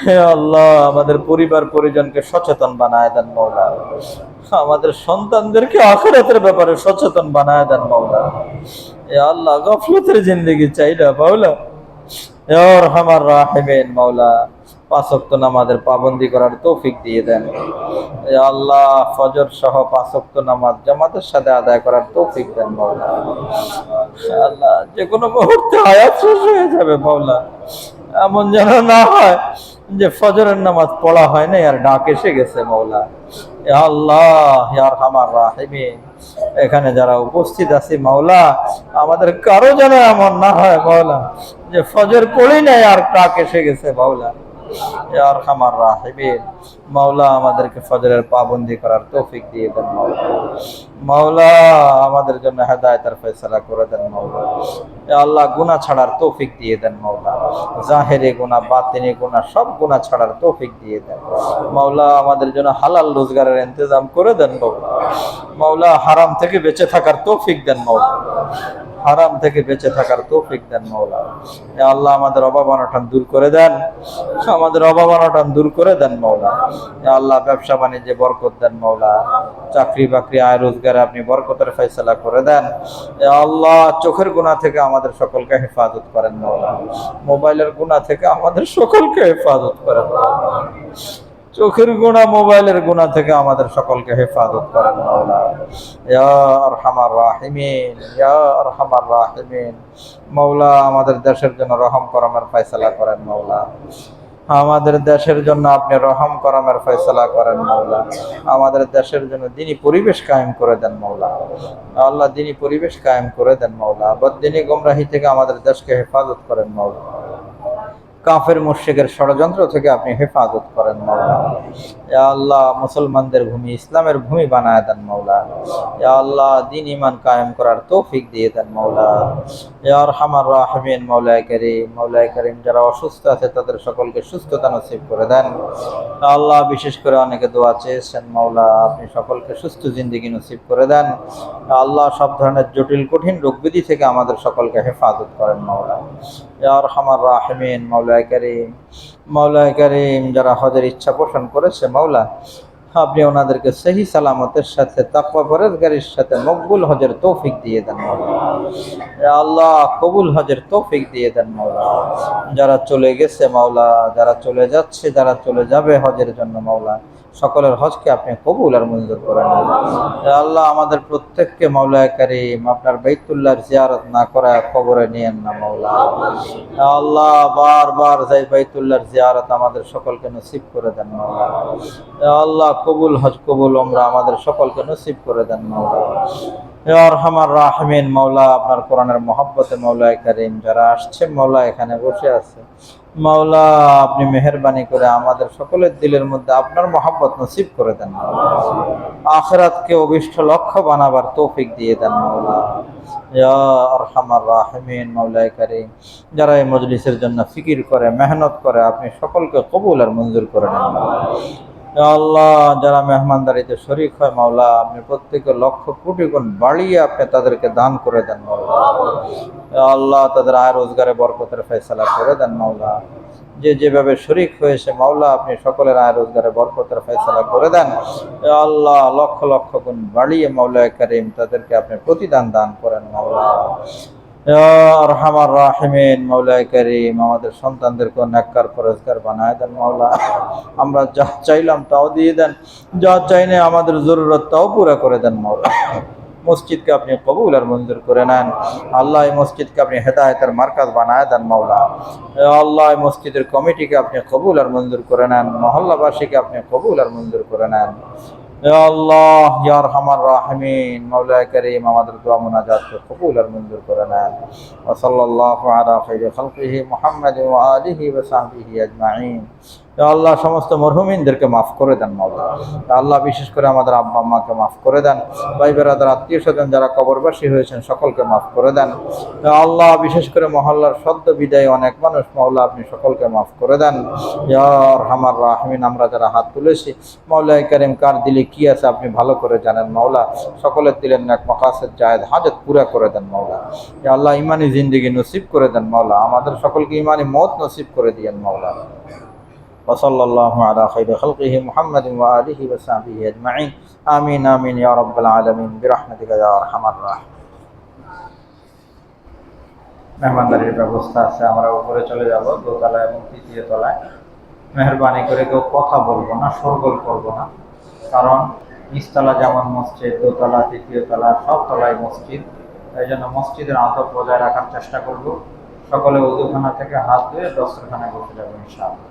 হে আল্লাহ, আমাদের পরিবার পরিজনকে সচেতন বানায় দেন মাওলা। আমাদের সন্তানদেরকে আখিরাতের ব্যাপারে সচেতন বানায় দেন মাওলা। হে আল্লাহ, গফলতের জিন্দেগি চাই না মাওলা। হে আরহামার রাহিমিন মাওলা, 5 ওয়াক্ত নামাজের পাবন্দি করার তৌফিক দিয়ে দেন। হে আল্লাহ, ফজর সহ 5 ওয়াক্ত নামাজ জামাতের সাথে আদায় করার তৌফিক দেন মাওলা। হে আল্লাহ, যে কোনো মুহূর্তে হায়াত শেষ হয়ে যাবে মাওলা, এমন যেন না হয় যে ফজরের নামাজ পড়া হয় না আর ডাক এসে গেছে মাওলা। এ আল্লাহ, হে আরহামার রাহিমিন, এখানে যারা উপস্থিত আছি মাওলা, আমাদের কারো যেন এমন না হয় মাওলা যে ফজর পড়ি নাই আর ডাক এসে গেছে মাওলা। হে আরহামার রাহিমিন মাওলা, আমাদেরকে ফজরের পাবন্দি করার তৌফিক দিয়ে দেন মাওলা। মাওলা, আমাদের জন্য হেদায়েতের ফয়সালা করে দেন মাওলা। হে আল্লাহ, গুনাহ ছাড়ার তৌফিক দিয়ে দেন মাওলা। জাহেরি গুনাহ, বাতিনি গুনাহ, সব গুনাহ ছাড়ার তৌফিক দিয়ে দেন মাওলা। আমাদের জন্য হালাল রোজগারের ইন্তজাম করে দেন মাওলা। মাওলা, হারাম থেকে বেঁচে থাকার তৌফিক দেন মাওলা। হারাম থেকে বেঁচে থাকার তৌফিক দেন মাওলা। হে আল্লাহ, আমাদের অভাব অনটন দূর করে দেন, আমাদের অভাব অনটন দূর করে দেন মাওলা। হে আল্লাহ, ব্যবসা বাণিজ্যে বরকত দেন মাওলা। চাকরি বাকরি আয় রোজগারে আপনি বরকতের ফয়সালা করে দেন। হে আল্লাহ, চোখের গুনাহ থেকে আমাদের সকলকে হেফাজত করেন মাওলা। মোবাইলের গুনাহ থেকে আমাদের সকলকে হেফাজত করেন মাওলা। চোখের গুনাহ, মোবাইলের গুনাহ থেকে আমাদের সকলকে হেফাজত করেন মাওলা। ইয়া আরহামার রাহিমিন, ইয়া আরহামার রাহিমিন মাওলা, আমাদের দেশের জন্য রহম করমের ফয়সালা করেন মাওলা। আমাদের দেশের জন্য আপনি রহম করমের ফয়সালা করেন মাওলা। আমাদের দেশের জন্য দ্বীনি পরিবেশ কায়েম করে দেন মাওলা। আল্লাহ, দ্বীনি পরিবেশ কায়েম করে দেন মাওলা। বদ্দীনি গোমরাহি থেকে আমাদের দেশকে হেফাজত করেন মাওলা। কাফের মুশরিকের ষড়যন্ত্র থেকে আপনি হেফাজত করেন মাওলা। ইয়া আল্লাহ, মুসলমানদের ভূমি ইসলামের ভূমি বানায় দেন মাওলা। ইয়া আল্লাহ, দ্বীন ঈমান কায়েম করার তৌফিক দিয়ে দেন মাওলা। ইয়া আরহামার রাহিমিন মাওলায়ে কারীম, যারা অসুস্থ আছে তাদের সকলকে সুস্থতা নসিব করে দেন। ইয়া আল্লাহ, বিশেষ করে অনেকে দোয়া চেয়েছেন মাওলা, আপনি সকলকে সুস্থ জিন্দেগি নসিব করে দেন। ইয়া আল্লাহ, সব ধরনের জটিল কঠিন রোগ ব্যাধি থেকে আমাদের সকলকে হেফাজত করেন মাওলা। ইয়া আরহামার রাহিমিন মাওলায়ে কারীম, যারা হজের ইচ্ছা পোষণ করেছে মাওলা, আপনি ওনাদেরকে সহি সালামতের সাথে তাকওয়া পরহেজগারির সাথে মকবুল হজের তৌফিক দিয়ে দেন মাওলা। ইয়া আল্লাহ, কবুল হজের তৌফিক দিয়ে দেন মাওলা। যারা চলে গেছে মাওলা, যারা চলে যাচ্ছে, যারা চলে যাবে হজের জন্য মাওলা, সকলের হজকে আপনি কবুল আর মঞ্জুর করেন। ইয়া আল্লাহ, আমাদের প্রত্যেককে মাওলায়ে কারীম আপনার বাইতুল্লাহর জিয়ারত না করায় কবরে নিয়েন না মাওলা। ইয়া আল্লাহ, বারবার যাই বাইতুল্লাহর জিয়ারত আমাদের সকলকে নসিব করে দেন মাওলা। ইয়া আল্লাহ, কবুল হজ কবুল উমরা আমাদের সকলকে নসিব করে দেন মাওলা। ইয়া আরহামার রাহিমিন মাওলা, আপনার কোরআনের মহব্বতে মাওলায়ে কারীম যারা আসছে মাওলা, এখানে বসে আছে মাওলা, আপনি মেহেরবানি করে আমাদের সকলের দিলের মধ্যে আপনার মহব্বত নসিব করে দেন মাওলা। আখিরাতকে অভিষ্ট লক্ষ্য বানাবার তৌফিক দিয়ে দেন মাওলা। ইয়া আরহামার রাহিমিন মাওলায়ে কারীম, যারা এই মজলিসের জন্য ফিকির করে মেহনত করে আপনি সকলকে কবুল আর মঞ্জুর করে নেন মাওলা। ইয়া আল্লাহ, যারা মেহমানদারিতে শরীক হয় মাওলা, আপনি প্রত্যেকে লক্ষ কোটি গুণ বাড়িয়ে আপনি তাদেরকে দান করে দেন মাওলা। ইয়া আল্লাহ, তাদের আয় রোজগারে বরকতের ফয়সালা করে দেন মাওলা। যে যেভাবে শরীক হয়েছে মাওলা, আপনি সকলের আয় রোজগারে বরকতের ফয়সালা করে দেন। ইয়া আল্লাহ, লক্ষ লক্ষ গুণ বাড়িয়ে মাওলায়ে কারীম তাদেরকে আপনি প্রতিদান দান করেন মাওলা। ইয়া আরহামার রাহিমিন মাওলায়ে কারীম, আমাদের সন্তানদেরকে নেককার পরেজগার বানায় দেন মাওলা। আমরা যা চাইলাম তাও দিয়ে দেন, যা চাইনে আমাদের জরুরত তাও পুরা করে দেন মাওলা। মসজিদকে আপনি কবুল আর মঞ্জুর করে নেন। আল্লাহ এই মসজিদকে আপনি হেদায়েতের মার্কাজ বানায় দেন মাওলা। আল্লাহ এই মসজিদের কমিটিকে আপনি কবুল আর মঞ্জুর করে নেন, মহল্লাবাসীকে আপনি কবুল আর মঞ্জুর করে নেন। ইয়া আল্লাহ ইয়া আরহামার রাহিমিন, মাওলা কারীম আমাদের দোয়া মুনাজাতকে কবুল আর মঞ্জুর করে নেন। ওয়া সাল্লাল্লাহু আলা খাইরি খালকিহি মুহাম্মাদ ওয়া আলিহি ওয়া সাহবিহি আজমাইন। ইয়া আল্লাহ সমস্ত মরহুমিনদেরকে মাফ করে দেন মাওলা। আল্লাহ বিশেষ করে আমাদের আব্বা আম্মাকে মাফ করে দেন, ভাই বেরাদার আত্মীয় স্বজন যারা কবরবাসী হয়েছেন সকলকে মাফ করে দেন। ইয়া আল্লাহ বিশেষ করে মহল্লার সদ্য বিদায়ী অনেক মানুষ মাওলা আপনি সকলকে মাফ করে দেন। ইয়া আরহামার রাহিমিন, আমরা যারা হাত তুলেছি মাওলা কারীম কার দিলে কি আছে আপনি ভালো করে জানেন মাওলা। সকলের দিলেন নেক মাকাসিদ জায়েদ হাজত পুরা করে দেন মাওলা। ইয়া আল্লাহ ইমানি জিন্দেগি নসিব করে দেন মাওলা, আমাদের সকলকে ইমানি মওত নসিব করে দিয়েন মাওলা। وصلى الله على خير خلقه محمد وآله وصحبه أجمعين آمين آمين يا رب العالمين برحمتك يا أرحم الراحمين। মেহমানদারির ব্যবস্থা আছে, আমরা উপরে চলে যাব দোতলা এবং তৃতীয় তলায়। মেহরবানি করে কেউ কথা বলবো না, শোরগোল করবো না, কারণ নিচতলা যেমন মসজিদ, দোতলা তৃতীয় তলা সব তলায় মসজিদ, এই জন্য মসজিদের আদব বজায় রাখার চেষ্টা করব। সকলে ওযুখানা থেকে হাত ধুয়ে দস্তরখানায় বসে যাবো ইনশাআল্লাহ।